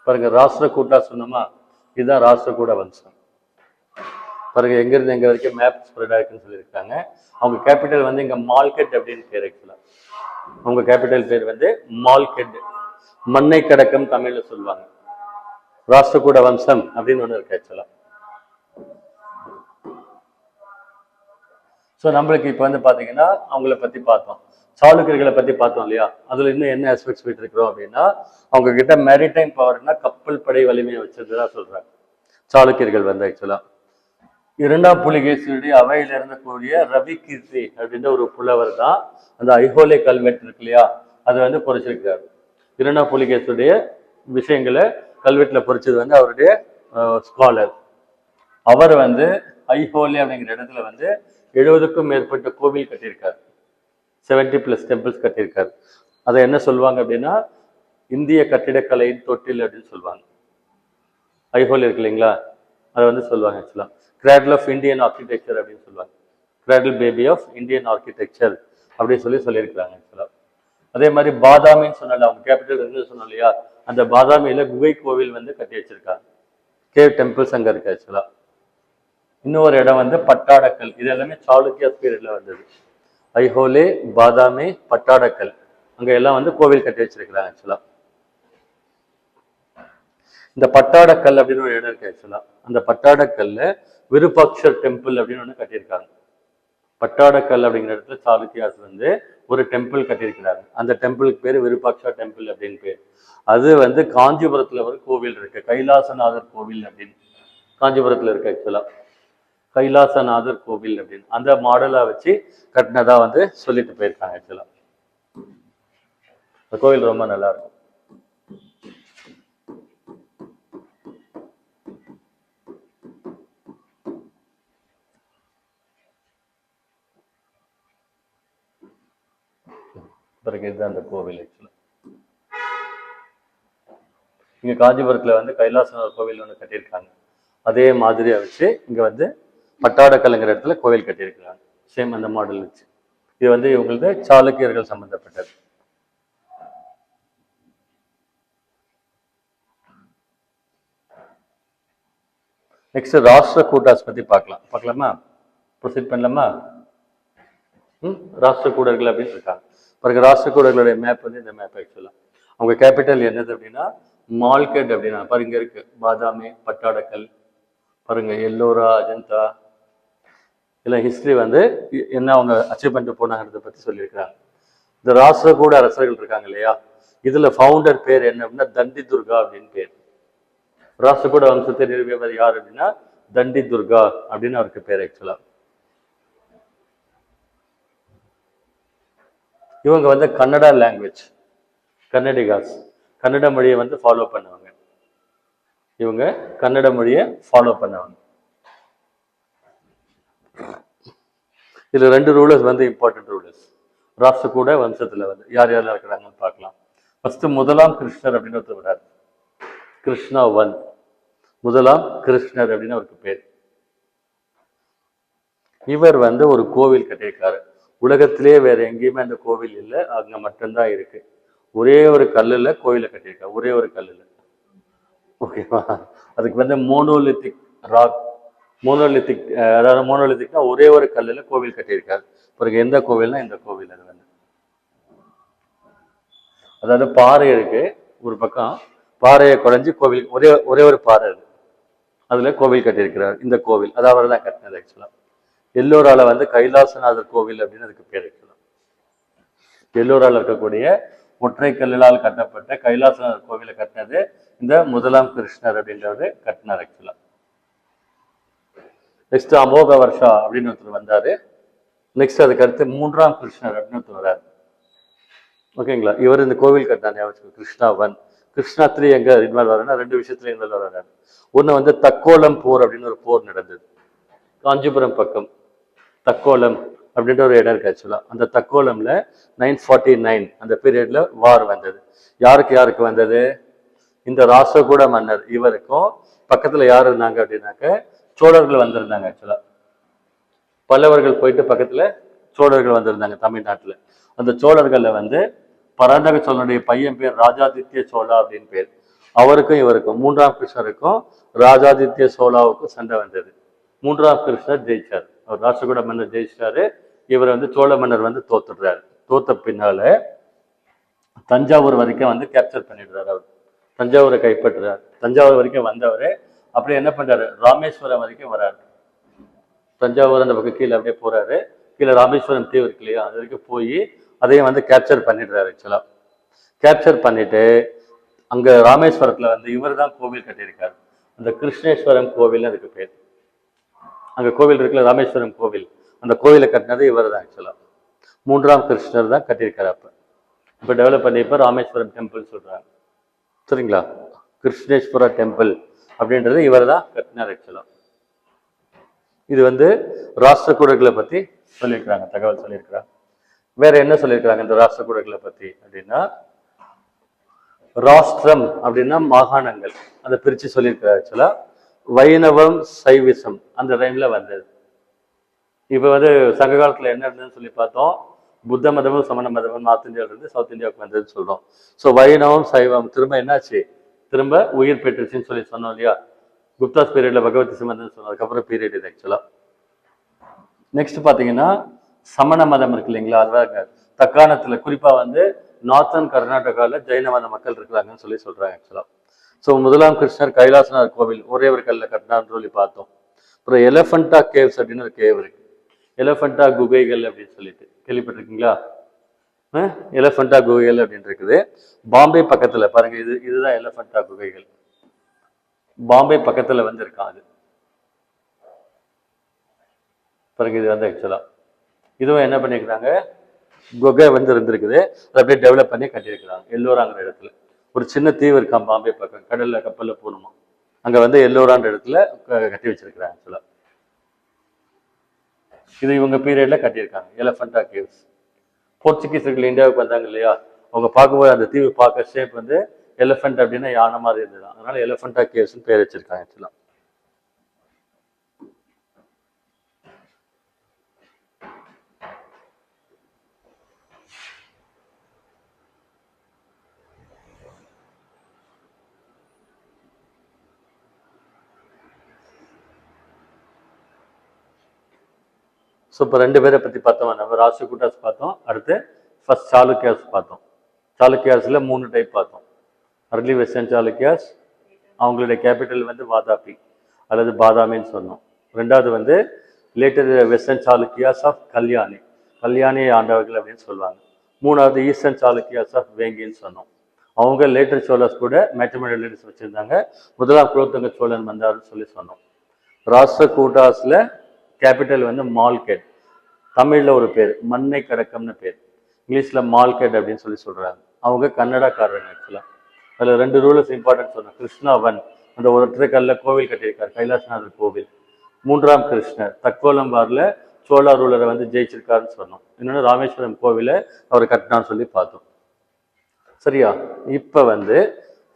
பாருங்க, ராஷ்டிரகூட்டா சொன்னோமா, இதுதான் ராஷ்டிரகூட வம்சம். பாருங்க, எங்க இருந்து எங்க வரைக்கும் மேப் ஸ்ப்ரெட் ஆயிருக்குன்னு சொல்லியிருக்காங்க. அவங்க கேபிட்டல் வந்து இங்க மால்கெட் அப்படின்னு பேர் ஆக்சுவலா. அவங்க கேபிட்டல் பேர் வந்து மால்கெட். மண்ணை கடக்கம் தமிழ்ல சொல்லுவாங்க. ராஷ்டிரகூட வம்சம் அப்படின்னு ஒண்ணு இருக்கு ஆக்சுவலா. ஸோ நம்மளுக்கு இப்போ வந்து பாத்தீங்கன்னா அவங்கள பத்தி பார்த்தோம், சாளுக்கியர்களை பத்தி பார்த்தோம் இல்லையா. அதுல இன்னும் என்ன ஆஸ்பெக்ட்ஸ் போயிட்டு இருக்கிறோம் அப்படின்னா, அவங்க கிட்ட மேரிடைம் பவர்னா கப்பல் படை வலிமையை வச்சிருந்ததா சொல்றாங்க சாளுக்கியர்கள் வந்து ஆக்சுவலா. இரண்டாம் புலிகேசியுடைய அவையில இருந்தக்கூடிய ரவி கீர்த்தி அப்படின்ற ஒரு புலவர் தான் அந்த ஐஹோலே கல்வெட்டு இருக்கு இல்லையா, அதை வந்து பொறிச்சிருக்கிறார். இரண்டாம் புலிகேசியுடைய விஷயங்களை கல்வெட்டுல பொறிச்சது வந்து அவருடைய ஸ்காலர். அவர் வந்து ஐஹோலே அப்படிங்கிற இடத்துல வந்து 70க்கும் மேற்பட்ட கோவில் கட்டியிருக்காரு. 70+ டெம்பிள்ஸ் கட்டியிருக்காரு. அதை என்ன சொல்லுவாங்க அப்படின்னா இந்திய கட்டிடக்கலையின் தொட்டில் அப்படின்னு சொல்லுவாங்க. ஐஹோலே இருக்கு இல்லைங்களா, அதை வந்து சொல்லுவாங்க ஆக்சுவலா கிராடல் ஆஃப் இந்தியன் ஆர்கிடெக்சர் அப்படின்னு சொல்லுவாங்க. Cradle baby of Indian architecture அப்படின்னு சொல்லியிருக்கிறாங்க ஆக்சுவலா. அதே மாதிரி பாதாமின்னு சொன்னால அவங்க கேபிட்டல் இருந்து சொன்னோம் இல்லையா, அந்த பாதாமியில குகை கோவில் வந்து கட்டி வச்சிருக்காங்க. கேவ் டெம்பிள்ஸ் அங்க இருக்கு ஆக்சுவலா. இன்னொரு இடம் வந்து பட்டாடக்கல். இது எல்லாமே சாளுக்கிய பீரியட்ல வந்தது. ஐஹோலே, பாதாமி, பட்டாடக்கல், அங்க எல்லாம் வந்து கோவில் கட்டி வச்சிருக்கிறாங்க ஆக்சுவலா. இந்த பட்டாடக்கல் அப்படின்னு ஒரு இடம் இருக்கு ஆக்சுவலா. அந்த பட்டாடக்கல்ல விருபாக்ஷர் டெம்பிள் அப்படின்னு ஒண்ணு கட்டியிருக்காங்க. பட்டாடக்கல் அப்படிங்கிற இடத்துல சாளுக்கியாஸ் வந்து ஒரு டெம்பிள் கட்டியிருக்கிறாங்க. அந்த டெம்பிளுக்கு பேரு விருபாக்ஷா டெம்பிள் அப்படின்னு பேர். அது வந்து காஞ்சிபுரத்துல ஒரு கோவில் இருக்கு, கைலாசநாதர் கோவில் அப்படின்னு காஞ்சிபுரத்துல இருக்கு ஆக்சுவலா. கைலாசநாதர் கோவில் அப்படின்னு அந்த மாடலா வச்சு கட்டினதா வந்து சொல்லிட்டு போயிருக்காங்க ஆக்சுவலா. அந்த கோவில் ரொம்ப நல்லா இருக்கும். பிறகு இதுதான் அந்த கோவில் ஆக்சுவலா. இங்க காஞ்சிபுரத்துல வந்து கைலாசநாதர் கோவில் ஒன்று கட்டியிருக்காங்க. அதே மாதிரியா வச்சு இங்க வந்து பட்டாடக்கல்ங்கிற இடத்துல கோவில் கட்டியிருக்கிறாங்க. சேம் அந்த மாடல் வச்சு. இது வந்து இவங்களது சாளுக்கியர்கள் சம்பந்தப்பட்டது. நெக்ஸ்ட் ராஷ்டிரகூட்டாஸ் பத்தி பார்க்கலாமா? ப்ரொசீட் பண்ணலாமா? ராஷ்டிரகூடர்கள் அப்படின்னு இருக்காங்க. பிறகு ராஷ்டிரகூடர்களுடைய மேப் வந்து இந்த மேப் ஆக்சுவலா. அவங்க கேபிட்டல் என்னது அப்படின்னா மால்கெட் அப்படின்னா பாருங்க இருக்கு. பாதாமி, பட்டாடக்கல், பாருங்க எல்லோரா, அஜந்தா, இல்லை ஹிஸ்டரி வந்து என்ன அவங்க அச்சீவ் பண்ணிட்டு போனாங்கிறத பத்தி சொல்லியிருக்கிறாங்க. இந்த ராஷ்டிரகூட அரசர்கள் இருக்காங்க இல்லையா, இதுல ஃபவுண்டர் பேர் என்ன அப்படின்னா தண்டி துர்கா அப்படின்னு பேர். ராஷ்டிரகூட வம்சத்தை நிறுவியவர் யார் அப்படின்னா தண்டி துர்கா அப்படின்னு அவருக்கு பேர் ஆக்சுவலா. இவங்க வந்து கன்னடா லாங்குவேஜ், கன்னடிகாஸ், கன்னட மொழியை வந்து ஃபாலோ பண்ணுவாங்க. இவங்க கன்னட மொழியை ஃபாலோ பண்ணவங்க. இதுல 2 ரூலர்ஸ் வந்து இம்பார்ட்டன்ட் ரூலர்ஸ் ராஷ்டிரகூட வம்சத்துல வந்து யார் யாரெல்லாம் இருக்கிறாங்கன்னு பார்க்கலாம். ஃபர்ஸ்ட் முதலாம் கிருஷ்ணர் அப்படின்னு ஒருத்தர் வர்றாரு. கிருஷ்ணா 1, முதலாம் கிருஷ்ணர் அப்படின்னு அவருக்கு பேர். இவர் வந்து ஒரு கோவில் கட்டியிருக்காரு. உலகத்திலேயே வேற எங்கேயுமே அந்த கோவில் இல்லை, அங்க மட்டும்தான் இருக்கு. ஒரே ஒரு கல்லுல கோவிலை கட்டியிருக்காரு, ஒரே ஒரு கல்லுல. ஓகேவா? அதுக்கு வந்து மோனோலித்திக் ராக், மோனோலித்திக், அதாவது மோனோலித்திக்னா ஒரே ஒரு கல்லுல கோவில் கட்டியிருக்காரு. பிறகு எந்த கோவில்னா இந்த கோவில். அது வந்து அதாவது பாறை இருக்கு ஒரு பக்கம், பாறையை குறைஞ்சி கோவில், ஒரே ஒரே ஒரு பாறை அது, அதுல கோவில் கட்டியிருக்கிறார். இந்த கோவில் அதாவது தான் கட்டினது. ஆக்சுவலா எல்லோரால வந்து கைலாசநாதர் கோவில் அப்படின்னு அதுக்கு பேர். ஆக்சுவலா எல்லோரால இருக்கக்கூடிய ஒற்றை கல்லால் கட்டப்பட்ட கைலாசநாதர் கோவிலை கட்டினது இந்த முதலாம் கிருஷ்ணர் அப்படின்றவர் கட்டினார். ஆக்சுவலா நெக்ஸ்ட் அமோக வருஷா அப்படின்னு ஒருத்தர் வந்தாரு. நெக்ஸ்ட் அதுக்கு அடுத்து மூன்றாம் கிருஷ்ணர் அப்படின்னு ஒருத்தர் வர்றாரு. ஓகேங்களா? இவர் இந்த கோவில் கட்டினார். கிருஷ்ணா 1, கிருஷ்ணா 3 எங்க இன்வால்வ் வர்றாருன்னா 2 விஷயத்துல இன்வால்வ் வர்றாரு. ஒண்ணு வந்து தக்கோலம் போர் அப்படின்னு ஒரு போர் நடந்தது காஞ்சிபுரம் பக்கம். தக்கோலம் அப்படின்ற ஒரு இடம் இருக்கு. ஆக்சுவலா அந்த தக்கோலம்ல 949 அந்த பீரியட்ல வார் வந்தது. யாருக்கு யாருக்கு வந்தது? இந்த ராஷ்டிரகூட மன்னர் இவருக்கும் பக்கத்துல யார் இருந்தாங்க அப்படின்னாக்க சோழர்கள் வந்திருந்தாங்க. ஆக்சுவலா பல்லவர்கள் போயிட்டு பக்கத்துல சோழர்கள் வந்திருந்தாங்க தமிழ்நாட்டுல. அந்த சோழர்கள்ல வந்து பராந்தக சோழனுடைய பையன் பேர் ராஜாதித்ய சோழா அப்படின்னு பேர். அவருக்கும் இவருக்கும் மூன்றாம் கிருஷ்ணருக்கும் ராஜாதித்ய சோழாவுக்கும் சண்டை வந்தது. மூன்றாம் கிருஷ்ணர் ஜெயிச்சார். அவர் ராஷ்டிரகூட மன்னர் ஜெயிச்சிட்டாரு. இவர் வந்து சோழ மன்னர் வந்து தோத்துடுறாரு. தோத்த பின்னால தஞ்சாவூர் வரைக்கும் வந்து கேப்சர் பண்ணிடுறாரு. அவர் தஞ்சாவூரை கைப்பற்றுறாரு. தஞ்சாவூர் வரைக்கும் வந்தவர் அப்படியே என்ன பண்றாரு, ராமேஸ்வரம் வரைக்கும் வராரு. தஞ்சாவூர் அந்த பக்கம் கீழே அப்படியே போறாரு. கீழே ராமேஸ்வரம் தீவு இருக்கு இல்லையா, அது வரைக்கும் போய் அதையும் வந்து கேப்சர் பண்ணிடுறாரு. ஆக்சுவலா கேப்சர் பண்ணிட்டு அங்க ராமேஸ்வரத்துல வந்து இவர் தான் கோவில் கட்டியிருக்காரு. அந்த கிருஷ்ணேஸ்வரம் கோவில் அதுக்கு பேர். அங்க கோவில் இருக்குல்ல, ராமேஸ்வரம் கோவில், அந்த கோவிலை கட்டினது இவர் தான். ஆக்சுவலா மூன்றாம் கிருஷ்ணர் தான் கட்டியிருக்காரு. இப்ப டெவலப் பண்ணி இப்ப ராமேஸ்வரம் டெம்பிள் சொல்றாங்க. சரிங்களா? கிருஷ்ணேஸ்வர டெம்பிள் அப்படின்றது இவர் தான் கட்டினார். ஆக்சுவலா இது வந்து ராஷ்டிரகூடர்களை பத்தி சொல்லியிருக்கிறாங்க, தகவல் சொல்லியிருக்கிறாங்க. வேற என்ன சொல்லியிருக்கிறாங்க இந்த ராஷ்டிரகூடர்களை பத்தி அப்படின்னா, ராஷ்டிரம் அப்படின்னா மாகாணங்கள், அதை பிரிச்சு சொல்லியிருக்கிறார். ஆக்சுவலா வைணவம் சைவிசம் அந்த டைம்ல வந்தது. இப்ப வந்து சங்க காலத்துல என்ன இருந்ததுன்னு சொல்லி பார்த்தோம். புத்த மதமும் சமண மதமும் நார்த் இந்தியாவில இருந்து சவுத் இந்தியாவுக்கு வந்ததுன்னு சொல்றோம். ஸோ வைணவம் சைவம் திரும்ப என்னாச்சு, திரும்ப உயிர் பெற்றுச்சுன்னு சொல்லி சொன்னோம் இல்லையா. குப்தாஸ் பீரியட்ல பகவதி சிமந்தன் சொன்னோம். அதுக்கப்புறம் பீரியட் இது. ஆக்சுவலா நெக்ஸ்ட் பாத்தீங்கன்னா சமண மதம் இருக்கு இல்லைங்களா, அதுதான் தக்காணத்துல குறிப்பா வந்து நார்த்தன் கர்நாடகாவில் ஜெயின மத மக்கள் இருக்கிறாங்கன்னு சொல்லி சொல்றாங்க. ஆக்சுவலா ஸோ முதலாம் கிருஷ்ணர் கைலாசநாதர் கோவில் ஒரே ஒரு கல்ல கட்டினார்னு சொல்லி பார்த்தோம். அப்புறம் எலஃபண்டா கேவ்ஸ் அப்படின்னு ஒரு கேவ் இருக்கு. எலஃபண்டா குகைகள் அப்படின்னு சொல்லிட்டு கேள்விப்பட்டிருக்கீங்களா? எலஃபண்டா குகைகள் அப்படின்னு இருக்குது. பாம்பே பக்கத்துல பாருங்க, இதுதான் எலஃபண்டா குகைகள். பாம்பே பக்கத்துல வந்து இருக்கான். பாருங்க இது வந்து ஆக்சுவலா இதுவும் என்ன பண்ணிருக்கிறாங்க, குகை வந்து இருந்திருக்குது. அதை அப்படியே டெவலப் பண்ணி கட்டியிருக்கிறாங்க. எல்லோராங்கிற இடத்துல ஒரு சின்ன தீவு இருக்கான் பாம்பே பக்கம், கடல்ல கப்பல்ல போகணுமா, அங்க வந்து எல்லோரான்ற இடத்துல கட்டி வச்சிருக்கிறாங்க. ஆக்சுவலா இது இவங்க பீரியட்ல கட்டியிருக்காங்க எலஃபண்டா கேவ்ஸ். போர்ச்சுகீஸர்கள் இந்தியாவுக்கு வந்தாங்க இல்லையா, அவங்க பார்க்கும்போது அந்த தீவு பார்க்க ஷேப் வந்து எலிஃபென்ட் அப்படின்னா யானை மாதிரி இருந்தது. அதனால எலிஃபண்டா கேவ்ஸ்னு பேர் வச்சிருக்காங்க. ஆக்சுவலா ஸோ இப்போ 2 பேரை பற்றி பார்த்தோம். நம்ம ராஷ்டிரகூட்டாஸ் பார்த்தோம். அடுத்து ஃபர்ஸ்ட் சாளுக்கியாஸ் பார்த்தோம். சாளுக்கியாஸில் 3 டைப் பார்த்தோம். அர்லி வெஸ்டர்ன் சாளுக்கியாஸ், அவங்களுடைய கேபிட்டல் வந்து வாதாபி அல்லது பாதாமின்னு சொன்னோம். ரெண்டாவது வந்து later western Chalukyas of Kalyani, Kalyani ஆண்டவர்கள் அப்படின்னு சொல்லுவாங்க. மூணாவது ஈஸ்டர்ன் சாளுக்கியாஸ் ஆஃப் வேங்கின்னு சொன்னோம். அவங்க லேட்டர் சோழர்ஸ் கூட மேட்ரிமோனியல் ரிலேஷன்ஸ் வச்சுருந்தாங்க. முதலாம் குலோத்துங்க சோழன் வந்தாருன்னு சொல்லி சொன்னோம். ராஷ்டிரகூட்டாஸில் கேபிட்டல் வந்து மால்கெட், தமிழ்ல ஒரு பேர் மண்ணை கடக்கம்னு பேர், இங்கிலீஷ்ல மால்கெட் அப்படின்னு சொல்லி சொல்றாங்க. அவங்க கன்னடக்காரங்க. ஆக்சுவலா அதுல 2 ரூலர்ஸ் இம்பார்ட்டன்ட் சொன்னோம். கிருஷ்ணா 1 அந்த ஒற்றைக்கல்ல கோவில் கட்டியிருக்காரு, கைலாசநாதர் கோவில். 3ஆம் கிருஷ்ணர் தக்கோலம்பார்ல சோழா ரூலரை வந்து ஜெயிச்சிருக்காருன்னு சொன்னோம். இன்னொன்று ராமேஸ்வரம் கோவிலை அவர் கட்டினான்னு சொல்லி பார்த்தோம். சரியா? இப்ப வந்து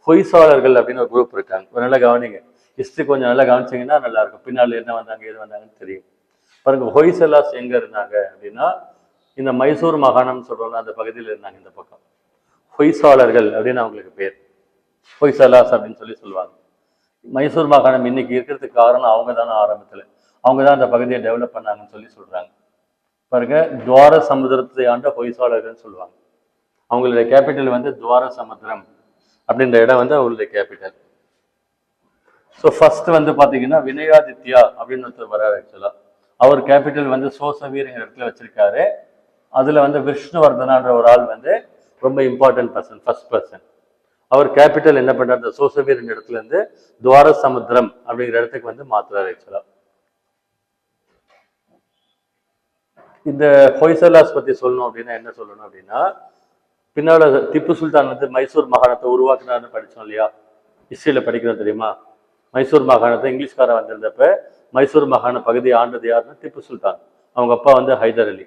பொய்சாளர்கள் அப்படின்னு ஒரு குரூப் இருக்காங்க. நல்லா கவனிங்க, ஹிஸ்டரி கொஞ்சம் நல்லா கவனிச்சிங்கன்னா நல்லா இருக்கும். பின்னால் என்ன வந்தாங்க எது வந்தாங்கன்னு தெரியும். பாருங்க, ஹொய்சலாஸ் எங்க இருந்தாங்க அப்படின்னா இந்த மைசூர் மாகாணம் சொல்றோம்ல அந்த பகுதியில் இருந்தாங்க. இந்த பக்கம் பொய்சாளர்கள் அப்படின்னு அவங்களுக்கு பேர், ஹொய்சலாஸ் அப்படின்னு சொல்லி சொல்லுவாங்க. மைசூர் மாகாணம் இன்னைக்கு இருக்கிறதுக்கு காரணம் அவங்க தானே. ஆரம்பத்துல அவங்க தான் அந்த பகுதியை டெவலப் பண்ணாங்கன்னு சொல்லி சொல்றாங்க. பாருங்க, துவார சமுதிரத்தை ஆண்ட ஹொய்சாளர்கள் சொல்லுவாங்க. அவங்களுடைய கேபிட்டல் வந்து துவார சமுத்திரம் அப்படின்ற இடம் வந்து அவங்களுடைய கேபிட்டல். ஸோ ஃபர்ஸ்ட் வந்து பாத்தீங்கன்னா வினயாதித்யா அப்படின்னு ஒருத்தர் வர்றாரு. ஆக்சுவலா அவர் கேபிட்டல் வந்து சோசவீர்ங்கிற இடத்துல வச்சிருக்காரு. அதுல வந்து விஷ்ணுவர்தனான்ற ஒரு ஆள் வந்து ரொம்ப இம்பார்ட்டன்ட் பர்சன், ஃபர்ஸ்ட் பர்சன். அவர் கேபிட்டல் என்ன பண்றாரு, இந்த சோசவீர் இடத்துல இருந்து துவார சமுத்திரம் அப்படிங்கிற இடத்துக்கு வந்து மாத்துறாரு. ஆக்சுவலா இந்த ஹொய்சலாஸ் பத்தி சொல்லணும் அப்படின்னா என்ன சொல்லணும் அப்படின்னா, பின்னால திப்பு சுல்தான் வந்து மைசூர் மாகாணத்தை உருவாக்குனாருன்னு படிச்சோம் இல்லையா, ஹிஸ்டரியில படிக்கிறோம் தெரியுமா. மைசூர் மாகாணத்தை இங்கிலீஷ்காரன் வந்திருந்தப்ப மைசூர் மாகாண பகுதியை ஆண்டது யாருன்னா திப்பு சுல்தான். அவங்க அப்பா வந்து ஹைதர் அலி.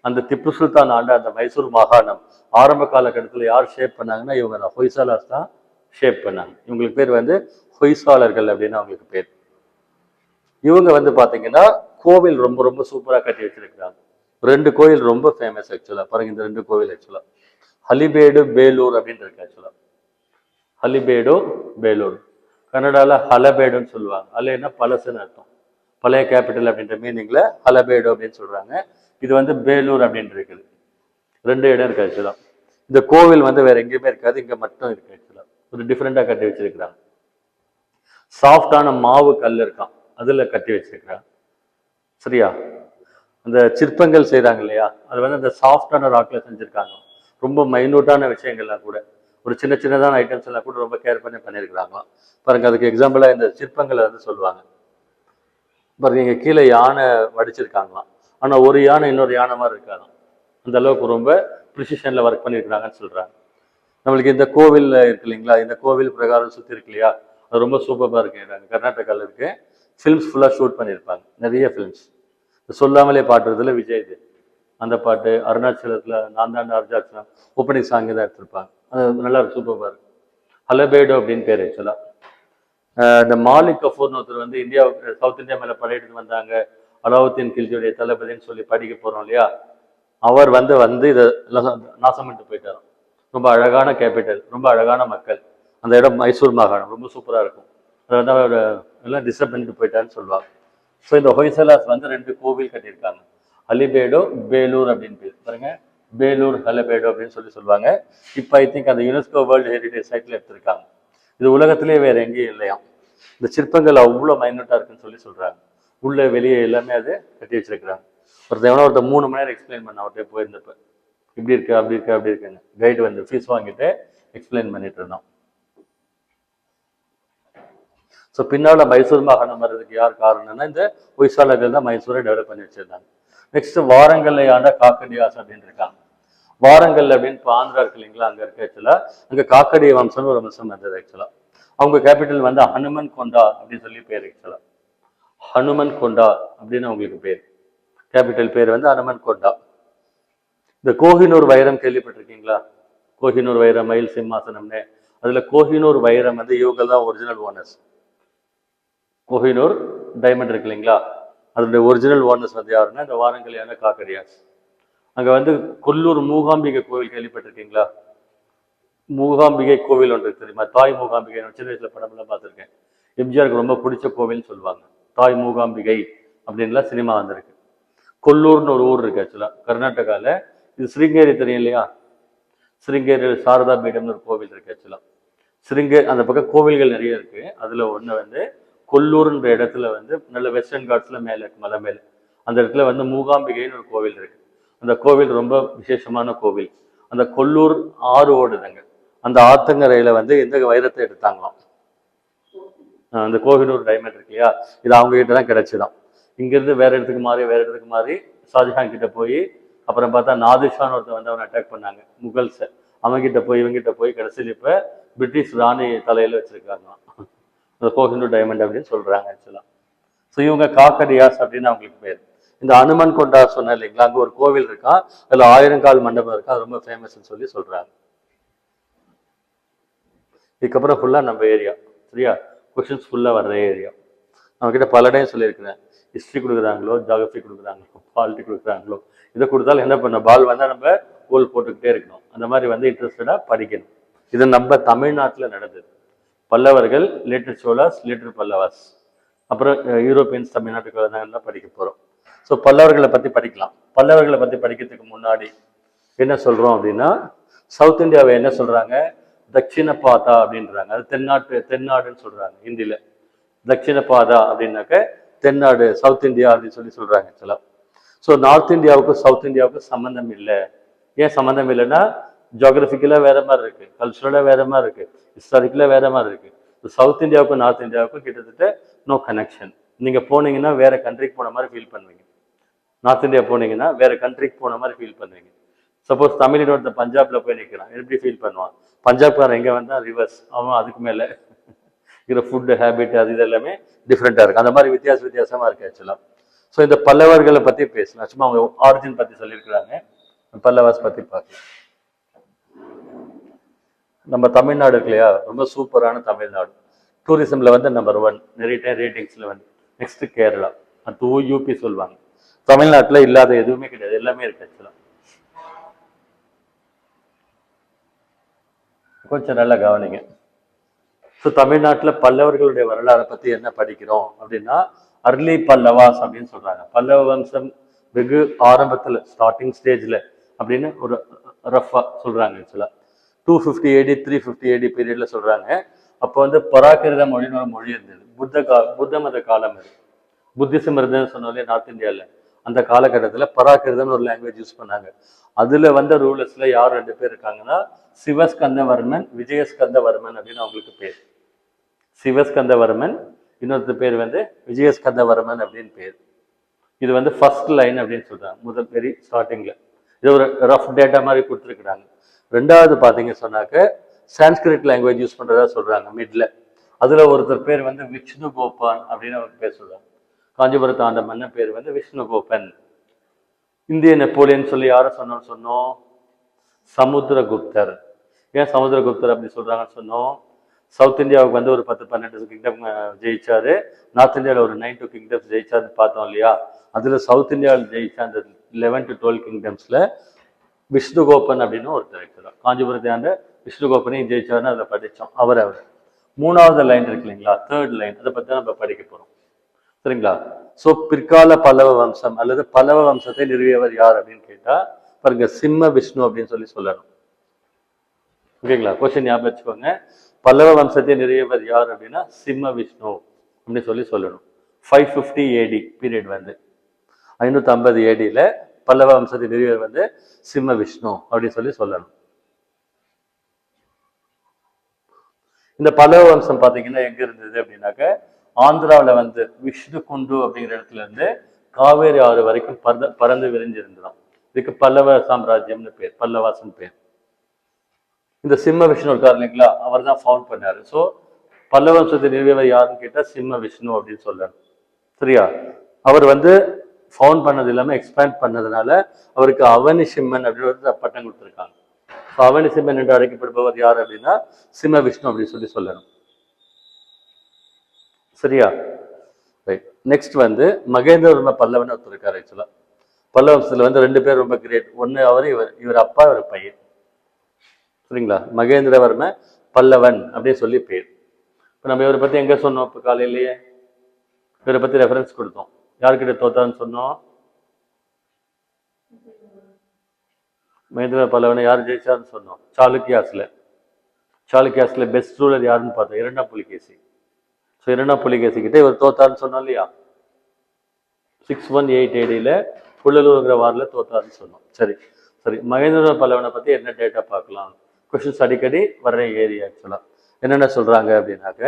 அந்த திப்பு சுல்தான் ஆண்ட அந்த மைசூர் மாகாணம் ஆரம்ப காலகட்டத்தில் யார் ஷேப் பண்ணாங்கன்னா இவங்க தான், ஹொய்சாலாஸ் தான் ஷேப் பண்ணாங்க. இவங்களுக்கு பேர் வந்து ஹொய்சாளர்கள் அப்படின்னு அவங்களுக்கு பேர். இவங்க வந்து பாத்தீங்கன்னா கோவில் ரொம்ப ரொம்ப சூப்பரா கட்டி வச்சிருக்கிறாங்க. 2 கோயில் ரொம்ப ஃபேமஸ் ஆக்சுவலா. பாருங்க, இந்த 2 கோவில் ஆக்சுவலா ஹலிபேடு பேலூர் அப்படின்னு இருக்கு. ஆக்சுவலா ஹலிபேடு பேலூர், கன்னடால ஹலபேடுன்னு சொல்லுவாங்க. ஹலேன்னா பழசுன்னு அர்த்தம், பழைய கேபிட்டல் அப்படின்ற மீனிங்ல ஹலபேடு அப்படின்னு சொல்றாங்க. இது வந்து பேலூர் அப்படின்னு இருக்குது. 2 இடம் இருக்கு ஆக்சுவலா. இந்த கோவில் வந்து வேற எங்கேயுமே இருக்காது, இங்க மட்டும் இருக்கு. ஆக்சுவலா ஒரு டிஃப்ரெண்டா கட்டி வச்சிருக்கிறாங்க. சாஃப்டான மாவு கல் இருக்கான், அதுல கட்டி வச்சிருக்கிறாங்க. சரியா? அந்த சிற்பங்கள் செய்யறாங்க இல்லையா, அது வந்து அந்த சாஃப்டான ராக்ல செஞ்சிருக்காங்க. ரொம்ப மைனூட்டான விஷயங்கள்லாம் கூட, ஒரு சின்ன சின்னதான ஐட்டம்ஸ் எல்லாம் கூட ரொம்ப கேர் பண்ணி பண்ணியிருக்கிறாங்களாம். பாருங்க, அதுக்கு எக்ஸாம்பிளா இந்த சிற்பங்களை வந்து சொல்லுவாங்க. பாருங்க, இங்க கீழே யானை வடிச்சிருக்காங்களாம். ஆனா ஒரு யானை இன்னொரு யானை மாதிரி இருக்காது. அந்த அளவுக்கு ரொம்ப ப்ரிசிஷன்ல ஒர்க் பண்ணியிருக்கிறாங்கன்னு சொல்றாங்க. நம்மளுக்கு இந்த கோவில் இருக்கு இல்லைங்களா, இந்த கோவில் பிரகாரம் சுத்தி இருக்கு இல்லையா, அது ரொம்ப சூப்பரா இருக்கு. கர்நாடகாவில் இருக்கு. ஃபிலிம்ஸ் ஃபுல்லா ஷூட் பண்ணியிருப்பாங்க, நிறைய ஃபிலிம்ஸ். சொல்லாமலே பாடுறதுல விஜய் இது, அந்த பாட்டு அருணாச்சலத்துல நான் தான் அர்ஜாட்சம் ஓப்பனிங் சாங் தான் எடுத்திருப்பாங்க. அது நல்லா சூப்பரா இருக்கு. ஹலபேடோ அப்படின்னு பேர். ஆக்சுவலா இந்த மாலிக் கஃபூர்னு ஒருத்தர் வந்து இந்தியாவுக்கு சவுத் இந்தியா மேல படையெடுத்து வந்தாங்க, அலாவுத்தீன் கில்ஜியுடைய தளபதின்னு சொல்லி படிக்க போறோம் இல்லையா, அவர் வந்து இதை நாசம் பண்ணிட்டு போயிட்டாரு. ரொம்ப அழகான கேபிட்டல், ரொம்ப அழகான மக்கள். அந்த இடம் மைசூர் மாகாணம் ரொம்ப சூப்பரா இருக்கும். அதை வந்து அவர் எல்லாம் டிஸ்டர்ப் பண்ணிட்டு போயிட்டாருன்னு சொல்லுவாங்க. ஸோ இந்த ஹொய்சலாஸ் வந்து 2 கோவில் கட்டியிருக்காங்க, ஹலிபேடோ பேலூர் அப்படின்னு பேர். பாருங்க, பேலூர் ஹலபேடோ அப்படின்னு சொல்லுவாங்க. இப்போ ஐ திங்க் அந்த யுனெஸ்கோ வேர்ல்டு ஹெரிடேஜ் சைட்ல எடுத்திருக்காங்க. இது உலகத்திலேயே வேற எங்கேயும் இல்லையா. இந்த சிற்பங்கள் அவ்வளோ மைனூட்டா இருக்குன்னு சொல்றாங்க. உள்ள வெளியே எல்லாமே அது கட்டி வச்சிருக்கிறாங்க. ஒருத்தர் 3 மணி நேரம் எக்ஸ்பிளைன் பண்ண அவர்கிட்ட போயிருந்தப்ப, இப்படி இருக்கு அப்படி இருக்கு அப்படி இருக்குங்க. கைடு வந்து ஃபீஸ் வாங்கிட்டு எக்ஸ்பிளைன் பண்ணிட்டு இருந்தோம். ஸோ பின்னால மைசூர் மாகாணம் வர்றதுக்கு யார் காரணம்னா இந்த ஹொய்சாளர்கள் தான் மைசூரை டெவலப் பண்ணி வச்சிருந்தாங்க. நெக்ஸ்ட் வாரங்கல்ல ஆண்ட காக்கடியாஸ் அப்படின்னு இருக்காங்க. வாரங்கல் அப்படின்னு இப்போ ஆந்திரா இருக்கு இல்லைங்களா, அங்க இருக்கு. ஆக்சுவலா அங்க காக்கடிய வம்சம்னு ஒரு வம்சம் வந்தது. ஆக்சுவலா அவங்க கேபிட்டல் வந்து ஹனுமன் கொண்டா அப்படின்னு சொல்லி பேர். ஆக்சுவலா ஹனுமன் கொண்டா அப்படின்னு அவங்களுக்கு பேர். கேபிட்டல் பேர் வந்து ஹனுமன் கொண்டா. இந்த கோஹினூர் வைரம் கேள்விப்பட்டிருக்கீங்களா? கோஹினூர் வைரம், மயில் சிம்மாசனம்னு. அதுல கோஹினூர் வைரம் வந்து இவங்க தான் ஒரிஜினல் ஓனர்ஸ். கோஹினூர் டைமண்ட் இருக்கு இல்லைங்களா, அதோட ஒரிஜினல் ஓனர்ஸ் வந்து யாருன்னா இந்த வாரங்கல்யான காக்கடியாஸ். அங்க வந்து கொல்லூர் மூகாம்பிகை கோவில் கேள்விப்பட்டிருக்கீங்களா? மூகாம்பிகை கோவில் ஒன்று தெரியுமா? தாய் மூகாம்பிகை, சின்ன வயசுல படம்லாம் பார்த்துருக்கேன். எம்ஜிஆருக்கு ரொம்ப பிடிச்ச கோவில்னு சொல்லுவாங்க. தாய் மூகாம்பிகை அப்படின்லாம் சினிமா வந்திருக்கு. கொல்லூர்னு ஒரு ஊர் இருக்கு ஆக்சுவலா கர்நாடகாவில். இது ஸ்ருங்கேரி தெரியும் இல்லையா, ஸ்ருங்கேரி சாரதா பீடம்னு ஒரு கோவில் இருக்கு. ஆக்சுவலா ஸ்ருங்கேரி அந்த பக்கம் கோவில்கள் நிறைய இருக்கு. அதுல ஒன்று வந்து கொல்லூர்ன்ற இடத்துல வந்து நல்ல வெஸ்டர்ன் காட்ஸ்ல மேல இருக்கு, மலை மேல. அந்த இடத்துல வந்து மூகாம்பிகைன்னு ஒரு கோவில் இருக்கு. அந்த கோவில் ரொம்ப விசேஷமான கோவில். அந்த கொல்லூர் ஆறு ஓடுதுங்க, அந்த ஆத்தங்கரையில வந்து இந்த வைரத்தை எடுத்தாங்களாம். அந்த கோஹினூர் டைமண்ட் இருக்கு இல்லையா, இது அவங்க கிட்ட தான் கிடைச்சுதான். இங்கிருந்து வேற இடத்துக்கு மாறி ஷாஜஹான் கிட்ட போய், அப்புறம் பார்த்தா நாதிர்ஷான்னு ஒருத்தர் வந்து அவனை அட்டாக் பண்ணாங்க முகல்ஸை. அவங்ககிட்ட போய் இவங்கிட்ட போய் கடைசியில் இப்ப பிரிட்டிஷ் ராணி தலையில வச்சிருக்காங்களாம். கோஹினூர் டைமண்ட் அப்படின்னு சொல்றாங்க ஆக்சுவலா. ஸோ இவங்க காக்கடியாஸ் அப்படின்னு அவங்களுக்கு பேர். இந்த அனுமன் கொண்டா சொன்ன இல்லைங்களா, அங்கே ஒரு கோவில் இருக்கான், அதில் 1000 கால் மண்டபம் இருக்கா, ரொம்ப ஃபேமஸ்ன்னு சொல்லி சொல்றாங்க. இதுக்கப்புறம் ஃபுல்லா நம்ம ஏரியா. சரியா, கொஸ்டின்ஸ் ஃபுல்லா வர்ற ஏரியா. நம்ம கிட்ட பல டைம் சொல்லியிருக்கிறேன், ஹிஸ்ட்ரி கொடுக்குறாங்களோ, ஜாகிரபி கொடுக்குறாங்களோ, பாலிட்டி கொடுக்குறாங்களோ, இதை கொடுத்தாலும் என்ன பண்ண, பால் வந்தால் நம்ம கோல் போட்டுக்கிட்டே இருக்கணும். அந்த மாதிரி வந்து இன்ட்ரெஸ்டடாக படிக்கணும். இது நம்ம தமிழ்நாட்டில் நடந்தது. பல்லவர்கள், லேட்டர் சோழாஸ், லேட்டர் பல்லவாஸ், அப்புறம் யூரோப்பியன்ஸ் தமிழ்நாட்டுக்கு வந்தாங்கன்னா படிக்க போகிறோம். ஸோ பல்லவர்களை பற்றி படிக்கலாம். பல்லவர்களை பற்றி படிக்கிறதுக்கு முன்னாடி என்ன சொல்கிறோம் அப்படின்னா, சவுத் இந்தியாவை என்ன சொல்கிறாங்க, தட்சிண பாதா அப்படின்றாங்க. அது தென்னாடுன்னு சொல்கிறாங்க ஹிந்தியில். தட்சிண பாதா அப்படின்னாக்க தென்னாடு, சவுத் இந்தியா அப்படின்னு சொல்லி சொல்கிறாங்க ஆக்சுவலாக. ஸோ நார்த் இந்தியாவுக்கும் சவுத் இந்தியாவுக்கும் சம்மந்தம் இல்லை. ஏன் சம்மந்தம் இல்லைன்னா, ஜியோகிரபிக்கலாக வேற மாதிரி இருக்குது, கல்ச்சுரலாக வேற மாதிரி இருக்குது, ஹிஸ்டாரிக்கலாக வேற மாதிரி இருக்குது. சவுத் இந்தியாவுக்கும் நார்த் இந்தியாவுக்கும் கிட்டத்தட்ட நோ கனெக்ஷன். நீங்கள் போனீங்கன்னா வேற கண்ட்ரிக்கு போன மாதிரி ஃபீல் பண்ணுவீங்க. நார்த் இந்தியா போனீங்கன்னா வேற கண்ட்ரிக்கு போன மாதிரி ஃபீல் பண்ணுவீங்க. சப்போஸ் தமிழோட பஞ்சாப்ல போய் நிற்கிறான், எப்படி ஃபீல் பண்ணுவான்? பஞ்சாப்காரன் எங்கே வந்தால் ரிவர்ஸ், அவன் அதுக்கு மேலே இருக்கிற ஃபுட்டு ஹேபிட் அது இது எல்லாமே டிஃப்ரெண்ட்டாக இருக்குது. அந்த மாதிரி வித்தியாசமாக இருக்குது ஆக்சுவலாக. ஸோ இந்த பல்லவர்களை பற்றி பேசலாம். சும்மா அவங்க ஆரிஜின் பற்றி சொல்லியிருக்கிறாங்க. பல்லவாஸ் பற்றி பார்க்கலாம். நம்ம தமிழ்நாடு இருக்கு இல்லையா, ரொம்ப சூப்பரான தமிழ்நாடு. டூரிசமில் வந்து நம்பர் 1 நிறைய ரேட்டிங்ஸில் வந்து. நெக்ஸ்ட்டு கேரளா, அது யூபி சொல்லுவாங்க. தமிழ்நாட்டில் இல்லாத எதுவுமே கிடையாது, எல்லாமே இருக்கு ஆக்சுவலாக. கொஞ்சம் நல்லா கவனிங்க. ஸோ தமிழ்நாட்டில் பல்லவர்களுடைய வரலாறை பற்றி என்ன படிக்கிறோம் அப்படின்னா, அர்லி பல்லவாஸ் அப்படின்னு சொல்கிறாங்க. பல்லவ வம்சம் வெகு ஆரம்பத்தில், ஸ்டார்டிங் ஸ்டேஜில் அப்படின்னு ஒரு ரஃபா சொல்கிறாங்க ஆக்சுவலாக. 250 AD 350 AD பீரியடில் சொல்கிறாங்க. அப்போ வந்து பராக்கிரத மொழின்னு ஒரு மொழி இருந்தது. புத்த மத காலம் அது. புத்திசம் இருந்ததுன்னு சொன்னாலே நார்த் இந்தியாவில். அந்த காலகட்டத்தில் பராக்கிரதம்னு ஒரு லாங்குவேஜ் யூஸ் பண்ணாங்க. அதில் வந்த ரூலர்ஸில் யார் 2 பேர் இருக்காங்கன்னா, சிவஸ்கந்தவர்மன், விஜயஸ்கந்தவர்மன் அப்படின்னு அவங்களுக்கு பேர். சிவஸ்கந்தவர்மன், இன்னொருத்தர் பேர் வந்து விஜயஸ்கந்தவர்மன் அப்படின்னு பேர். இது வந்து ஃபர்ஸ்ட் லைன் அப்படின்னு சொல்றாங்க, முதல் பெரிய ஸ்டார்டிங்கில். இது ஒரு ரஃப் டேட்டா மாதிரி கொடுத்துருக்குறாங்க. 2வது பார்த்தீங்க சொன்னாக்க சான்ஸ்கிரிட் லாங்குவேஜ் யூஸ் பண்ணுறதா சொல்கிறாங்க மிட்ல. அதில் ஒருத்தர் பேர் வந்து விஷ்ணு கோபான் அப்படின்னு அவருக்கு பேர் சொல்கிறாங்க. காஞ்சிபுரத்தை ஆண்ட மன்னன் பேர் வந்து விஷ்ணு கோபன். இந்திய நெப்போலியன் சொல்லி யாரை சொன்னோம்? சமுத்திரகுப்தர். ஏன் சமுத்திரகுப்தர் அப்படி சொல்கிறாங்கன்னு சொன்னோம்? சவுத் இந்தியாவுக்கு வந்து ஒரு 10-12 கிங்டம் ஜெயிச்சாரு. நார்த் இந்தியாவில் ஒரு 9 கிங்டம்ஸ் ஜெயிச்சாருன்னு பார்த்தோம் இல்லையா? அதில் சவுத் இந்தியாவில் ஜெயிச்சா அந்த 11 to 12 கிங்டம்ஸில் விஷ்ணுகோபன் அப்படின்னு ஒருத்தர் இருக்கிறார். காஞ்சிபுரத்தை ஆண்ட விஷ்ணுகோபனையும் ஜெயிச்சாருன்னு அதில் படித்தோம். அவர் 3வது லைன் இருக்கு இல்லைங்களா, 3rd லைன், அதை பற்றி தான் நம்ம படிக்க போகிறோம். சரிங்களா? ஸோ பிற்கால பல்லவ வம்சம் அல்லது பல்லவ வம்சத்தை நிறுவியவர் யார் அப்படின்னு கேட்டால் பாருங்க, சிம்ம விஷ்ணு அப்படின்னு சொல்லணும். ஓகேங்களா? கொஸ்டின் ஞாபகம் வச்சுக்கோங்க. பல்லவ வம்சத்தை நிறுவியவர் யார் அப்படின்னா சிம்ம விஷ்ணு அப்படின்னு சொல்லணும். 550 AD பீரியட் வந்து 550 ADயில் பல்லவ வம்சத்தை நிறுவியவர் வந்து சிம்ம விஷ்ணு அப்படின்னு சொல்லணும். இந்த பல்லவ வம்சம் பார்த்தீங்கன்னா எங்க இருந்தது அப்படின்னாக்க, ஆந்திராவில் வந்து விஷ்ணு குண்டு அப்படிங்கிற இடத்துல இருந்து காவேரி ஆறு வரைக்கும் பறந்து விரிஞ்சிருந்தோம். இதுக்கு பல்லவ சாம்ராஜ்யம்னு பேர், பல்லவாசன் பேர். இந்த சிம்ம விஷ்ணு இருக்கார் இல்லைங்களா, அவர் தான் ஃபவுண்ட் பண்ணாரு. ஸோ பல்லவ வம்சத்தை நிறுவியவர் யாருன்னு கேட்டால் சிம்ம விஷ்ணு அப்படின்னு சொல்லணும். சரியா? அவர் வந்து ஃபவுண்ட் பண்ணது இல்லாமல் எக்ஸ்பேண்ட் பண்ணதுனால அவருக்கு அவனி சிம்மன் அப்படின்னு ஒரு பட்டம் கொடுத்துருக்காங்க. ஸோ அவனி சிம்மன் என்று அழைக்கப்படுபவர் யார் அப்படின்னா சிம்ம விஷ்ணு அப்படின்னு சொல்லணும். சரியா? ரைட். நெக்ஸ்ட் வந்து மகேந்திரவர்ம பல்லவன் ஒருத்தர் இருக்காரு. ஆக்சுவலா பல்லவ வம்சத்தில் வந்து 2 பேர் ரொம்ப கிரேட். ஒன்று அவர், இவர் அப்பா, இவர் பையன். சரிங்களா? மகேந்திரவர்ம பல்லவன் அப்படின்னு சொல்லி பேர். இப்போ நம்ம இவரை பற்றி எங்கே சொன்னோம்? இப்போ காலையிலேயே இவரை பற்றி ரெஃபரன்ஸ் கொடுத்தோம். யாருக்கிட்ட தோத்தான்னு சொன்னோம்? மகேந்திர பல்லவனை யார் ஜெயிச்சார்னு சொன்னோம்? சாளுக்கியாஸ்ல பெஸ்ட் ரூலர் யாருன்னு பார்த்தோம்? 2ஆம் புலிகேசி. ஸோ 2ஆம் புலிகேசி கிட்ட இவர் தோத்தாருன்னு சொன்னோம் இல்லையா? 618 ADயில் புள்ளலூருங்கிற வாரில் தோத்தாருன்னு சொன்னோம். சரி மகேந்திர பல்லவனை பற்றி என்ன டேட்டா பார்க்கலாம்? கொஸ்டின்ஸ் அடிக்கடி வர்ற ஏரியா. ஆக்சுவலாக என்னென்ன சொல்கிறாங்க அப்படின்னாக்க,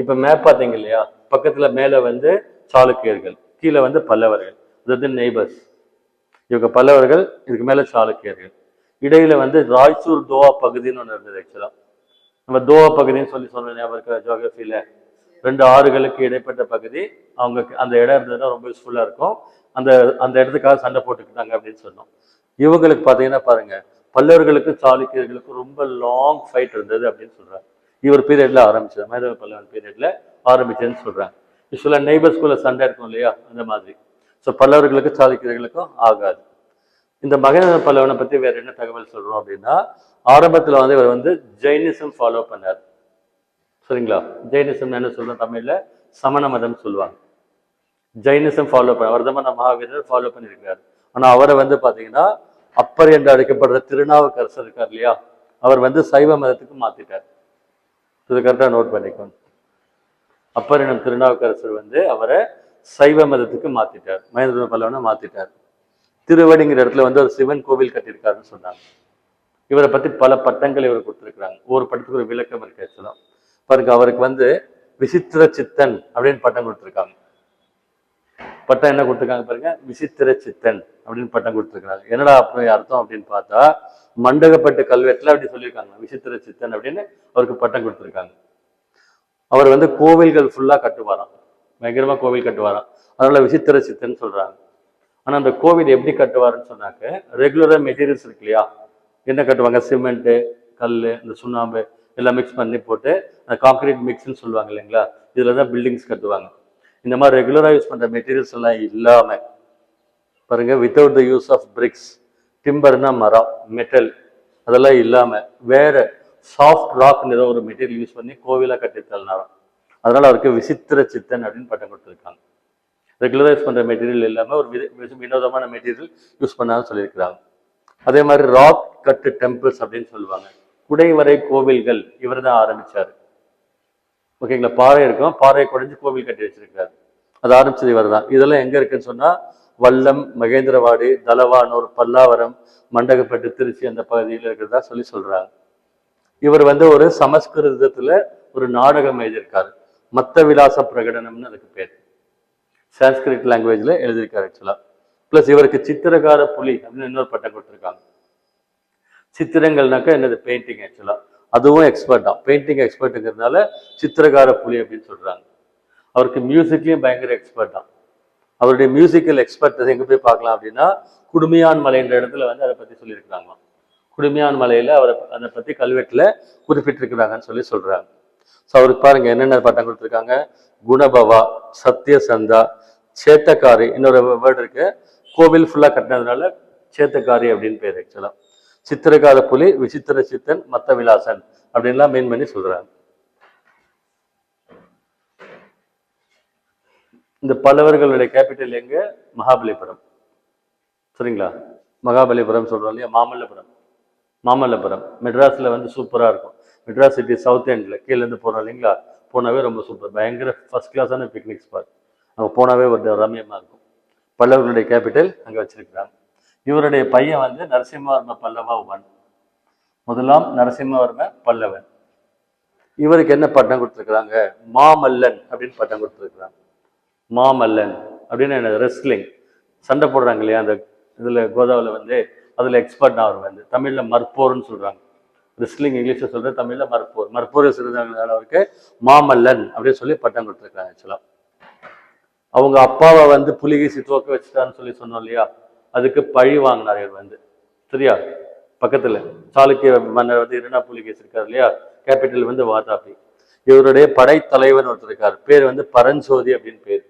இப்போ மேப் பார்த்தீங்க இல்லையா, பக்கத்தில் மேலே வந்து சாளுக்கியர்கள், கீழே வந்து பல்லவர்கள், அதாவது நெய்பர்ஸ். இவங்க பல்லவர்கள், இதுக்கு மேலே சாளுக்கியர்கள். இடையில வந்து ராய்ச்சூர் தோவா பகுதின்னு ஒன்று இருந்தது. ஆக்சுவலாக நம்ம தோவா பகுதின்னு சொல்லி சொன்ன ஞாபகம் இருக்கா ஜியோகிரஃபியில்? 2 ஆறுகளுக்கு இடைப்பட்ட பகுதி. அவங்க அந்த இடம் இருந்ததுன்னா ரொம்ப யூஸ்ஃபுல்லா இருக்கும். அந்த அந்த இடத்துக்காக சண்டை போட்டுக்கிட்டாங்க அப்படின்னு சொன்னோம். இவங்களுக்கு பார்த்தீங்கன்னா பாருங்க, பல்லவர்களுக்கும் சாளுக்கியர்களுக்கும் ரொம்ப லாங் ஃபைட் இருந்தது அப்படின்னு சொல்றாங்க. இவர் பீரியட்ல ஆரம்பிச்சது, மருத பல்லவன் பீரியட்ல ஆரம்பிச்சதுன்னு சொல்றாங்க. யூஸ்வலா நெய்பர்ஸ்குள்ள சண்டை இருக்கும் இல்லையா, அந்த மாதிரி. ஸோ பல்லவர்களுக்கும் சாளுக்கியர்களுக்கும் ஆகாது. இந்த மகேந்திர பல்லவனை பத்தி வேற என்ன தகவல் சொல்றோம் அப்படின்னா, ஆரம்பத்துல வந்து இவர் வந்து ஜெயினிசம் ஃபாலோ பண்ணார். சரிங்களா? ஜெயினிசம் என்ன சொல்றோம் தமிழ்ல, சமண மதம் சொல்லுவாங்க. ஜெயினிசம் ஃபாலோ பண்ண வர்தமான மகாவீரர் ஃபாலோ பண்ணியிருக்கிறார். ஆனா அவரை வந்து பாத்தீங்கன்னா அப்பர் என்று அழைக்கப்படுற திருநாவுக்கரசர் இருக்கார் இல்லையா, அவர் வந்து சைவ மதத்துக்கு மாத்திட்டார். இது கரெக்டா நோட் பண்ணிக்கோங்க. அப்பர் எனும் திருநாவுக்கரசர் வந்து அவரை சைவ மதத்துக்கு மாத்திட்டார், மகேந்திர பல்லவனை மாத்திட்டார். திருவடிங்கிற இடத்துல வந்து ஒரு சிவன் கோவில் கட்டியிருக்காருன்னு சொன்னாங்க. இவரை பத்தி பல பட்டங்கள் இவர் கொடுத்துருக்காங்க. ஒவ்வொரு பட்டத்துக்கு ஒரு விளக்கம் இருக்கு. ஆக்சுவலா பாருங்க, அவருக்கு வந்து விசித்திர சித்தன் அப்படின்னு பட்டம் கொடுத்துருக்காங்க. பட்டம் என்ன கொடுத்துருக்காங்க பாருங்க, விசித்திர சித்தன் அப்படின்னு பட்டம் கொடுத்துருக்காங்க. என்னடா அப்படி அர்த்தம் அப்படின்னு பார்த்தா, மண்டகப்பட்டு கல்வெட்டுல அப்படி சொல்லியிருக்காங்க, விசித்திர சித்தன் அப்படின்னு அவருக்கு பட்டம் கொடுத்துருக்காங்க. அவர் வந்து கோவில்கள் ஃபுல்லா கட்டுவாராம், பயங்கரமா கோவில் கட்டுவாராம். அதனால விசித்திர சித்தன் சொல்றாங்க. ஆனா அந்த கோவில் எப்படி கட்டுவாருன்னு சொன்னாக்க, ரெகுலரா மெட்டீரியல்ஸ் இருக்கு இல்லையா, என்ன கட்டுவாங்க, சிமெண்ட், கல், இந்த சுண்ணாம்பு எல்லாம் மிக்ஸ் பண்ணி போட்டு அந்த கான்கிரீட் மிக்ஸ்ன்னு சொல்லுவாங்க இல்லைங்களா, இதுலதான் பில்டிங்ஸ் கட்டுவாங்க. இந்த மாதிரி ரெகுலரா யூஸ் பண்ற மெட்டீரியல்ஸ் எல்லாம் இல்லாம பாருங்க, without the use of bricks, டிம்பர்னா மரம், மெட்டல், அதெல்லாம் இல்லாம வேற சாஃப்ட் ராக் ஏதோ ஒரு மெட்டீரியல் யூஸ் பண்ணி கோவிலா கட்டி தள்ளினாராம். அதனால அவருக்கு விசித்திர சித்தன் அப்படின்னு பட்டம் கொடுத்துருக்காங்க. ரெகுலரா யூஸ் பண்ற மெட்டீரியல் இல்லாம ஒரு வினோதமான மெட்டீரியல் யூஸ் பண்ணான்னு சொல்லியிருக்கிறாங்க. அதே மாதிரி ராக் கட்டு டெம்பிள்ஸ் அப்படின்னு சொல்லுவாங்க, குடைவரை கோவில்கள் இவர் தான் ஆரம்பிச்சாரு. ஓகேங்களா, பாறை இருக்கும், பாறையை குடைஞ்சு கோவில் கட்டி வச்சிருக்காரு, அது ஆரம்பிச்சது இவர் தான். இதெல்லாம் எங்க இருக்குன்னு சொன்னா, வல்லம், மகேந்திரவாடி, தலவானூர், பல்லாவரம், மண்டகப்பட்டு, திருச்சி அந்த பகுதியில் இருக்கிறதா சொல்றாங்க. இவர் வந்து ஒரு சமஸ்கிருதத்துல ஒரு நாடகம் எழுதியிருக்காரு, மத்த விலாச பிரகடனம்னு அதுக்கு பேர். சான்ஸ்கிரிட் லாங்குவேஜ்ல எழுதியிருக்காரு ஆக்சுவலா. பிளஸ் இவருக்கு சித்திரகார புலி அப்படின்னு இன்னொரு பட்டம் கொடுத்துருக்காங்க. சித்திரங்கள்னாக்கா என்னது, பெயிண்டிங். ஆக்சுவலா அதுவும் எக்ஸ்பர்ட் தான், பெயிண்டிங் எக்ஸ்பர்ட்டுங்கிறதுனால சித்திரகார புலி அப்படின்னு சொல்றாங்க. அவருக்கு மியூசிக்லயும் பயங்கர எக்ஸ்பர்ட் தான். அவருடைய மியூசிக்கல் எக்ஸ்பர்ட் எங்க போய் பார்க்கலாம் அப்படின்னா, குடுமியான் மலைன்ற இடத்துல வந்து அதை பத்தி சொல்லியிருக்கிறாங்களாம். குடுமியான் மலையில அவரை அதை பத்தி கல்வெட்டுல குறிப்பிட்டிருக்கிறாங்கன்னு சொல்றாங்க. ஸோ அவருக்கு பாருங்க என்னென்ன பட்டம் கொடுத்துருக்காங்க, குணபவா, சத்யசந்தா, சேத்தக்காரி, இன்னொரு வேர்டு இருக்கு, கோவில் ஃபுல்லா கட்டினதுனால சேத்தக்காரி அப்படின்னு பேர். ஆக்சுவலா சித்திரகார புலி, விசித்திர சித்தன், மத்த விலாசன் அப்படின்லாம் மீன் பண்ணி சொல்றாங்க. இந்த பல்லவர்களுடைய கேபிட்டல் எங்க, மகாபலிபுரம். சரிங்களா, மகாபலிபுரம் சொல்றோம் இல்லையா, மாமல்லபுரம் மெட்ராஸ்ல வந்து சூப்பரா இருக்கும். மெட்ராஸ் சிட்டி சவுத் எண்ட்ல கீழே இருந்து போறோம் இல்லைங்களா, போனாவே ரொம்ப சூப்பர், பயங்கர ஃபர்ஸ்ட் கிளாஸான பிக்னிக் ஸ்பாட். அங்கே போனாவே ஒரு ரம்யமா இருக்கும். பல்லவர்களுடைய கேபிட்டல் அங்க வச்சிருக்கிறாங்க. இவருடைய பையன் வந்து நரசிம்மவர்ம பல்லவா 1, முதலாம் நரசிம்மவர்ம பல்லவன். இவருக்கு என்ன பட்டம் கொடுத்துருக்குறாங்க, மாமல்லன் அப்படின்னு பட்டம் கொடுத்துருக்குறாங்க. மாமல்லன் அப்படின்னு என்ன, ரெஸ்லிங், சண்டை போடுறாங்க இல்லையா அந்த இதுல கோதாவில் வந்து, அதுல எக்ஸ்பர்ட் அவர் வந்து. தமிழ்ல மற்போர்னு சொல்றாங்க, ரெஸ்லிங் இங்கிலீஷ்ல சொல்ற, தமிழ்ல மற்போர் சொல்றாங்க. அவருக்கு மாமல்லன் அப்படின்னு சொல்லி பட்டம் கொடுத்துருக்காங்க. ஆக்சுவலா அவங்க அப்பாவை வந்து புலிகேசி தோக்க வச்சுட்டான்னு சொன்னோம் இல்லையா, அதுக்கு பழி வாங்கினார் இவர் வந்து. சரியா, பக்கத்துல சாளுக்கிய மன்னர் வந்து இரண்டா புலிகேசி இருக்காரு இல்லையா, கேபிட்டல் வந்து வாதாபி. இவருடைய படைத்தலைவர் ஒருத்தர் இருக்கார், பேர் வந்து பரஞ்சோதி அப்படின்னு பேர்.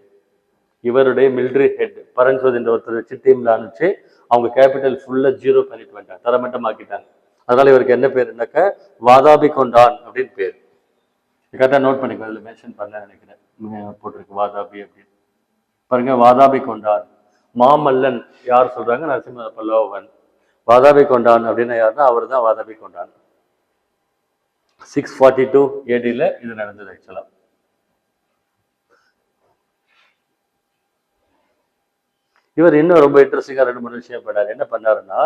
இவருடைய மிலிட்ரி ஹெட் பரஞ்சோதி என்ற ஒருத்தர் வச்சு டீம்ல அனுப்பிச்சு அவங்க கேபிட்டல் ஃபுல்லா ஜீரோ பண்ணிட்டு வந்துட்டாங்க, தரமட்டம் ஆக்கிட்டாங்க. அதனால இவருக்கு என்ன பேருனாக்க, வாதாபி கொண்டான் அப்படின்னு பேர். கரெக்டா நோட் பண்ணிக்கோ, அதுல மென்ஷன் பண்ண நினைக்கிறேன், போட்டிருக்கு வாதாபி அப்படின்னு. பாருங்க, வாதாபி கொண்டான். மாமல்லன் யார் சொல்றாங்க, நரசிம்ம பல்லவன். வாதாபி கொண்டான் அப்படின்னா யாருன்னா அவர் தான் வாதாபி கொண்டான். 642 AD-ல இது நடந்தது. ஆக்சுவலா இவர் இன்னும் ரொம்ப இன்ட்ரெஸ்டிங்கா 2-3 விஷயம் பண்ணாரு. என்ன பண்ணாருன்னா,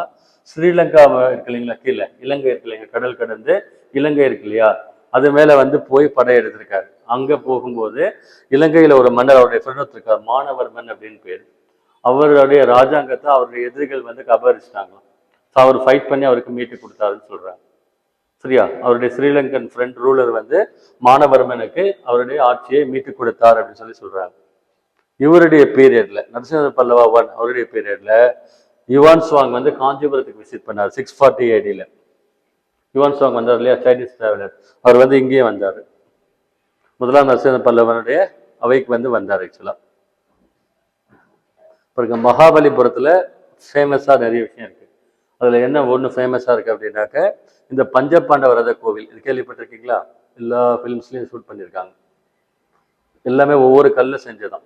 ஸ்ரீலங்கா இருக்கு இல்லைங்களா, கீழே இலங்கை இருக்கு இல்லைங்க, கடல் கடந்து இலங்கை இருக்கு இல்லையா, அது மேல வந்து போய் படை எடுத்திருக்காரு. அங்க போகும்போது இலங்கையில ஒரு மன்னர், அவருடைய ஃப்ரெண்ட் இருக்கார், மானவர்மன் அப்படின்னு பேர். அவருடைய ராஜாங்கத்தை அவருடைய எதிரிகள் வந்து அபகரிச்சிட்டாங்களாம். அவர் ஃபைட் பண்ணி அவருக்கு மீட்டு கொடுத்தாருன்னு சொல்றாங்க. சரியா? அவருடைய ஸ்ரீலங்கன் ஃப்ரெண்ட் ரூலர் வந்து மானவர்மனுக்கு அவருடைய ஆட்சியை மீட்டு கொடுத்தார் அப்படின்னு சொல்லி சொல்றாங்க. இவருடைய பீரியட்ல நரசிம்ம பல்லவா 1 அவருடைய பீரியட்ல யுவான் சுவாங் வந்து காஞ்சிபுரத்துக்கு விசிட் பண்ணார் 640 AD. யுவான் சுவாங் வந்தார் இல்லையா, சைனீஸ் டிராவலர். அவர் வந்து இங்கேயே வந்தார். முதலாம் நரசிம்ம பல்லவனுடைய அவைக்கு வந்து வந்தார் ஆக்சுவலா. பாருங்க, மகாபலிபுரத்துல ஃபேமஸா நிறைய விஷயம் இருக்கு. அதுல என்ன ஒண்ணு ஃபேமஸா இருக்கு அப்படின்னாக்க, இந்த பஞ்சபாண்டவரத கோவில், இது கேள்விப்பட்டிருக்கீங்களா? எல்லா ஃபிலிம்ஸ்லயும் ஷூட் பண்ணியிருக்காங்க. எல்லாமே ஒவ்வொரு கல்ல செஞ்சதான்.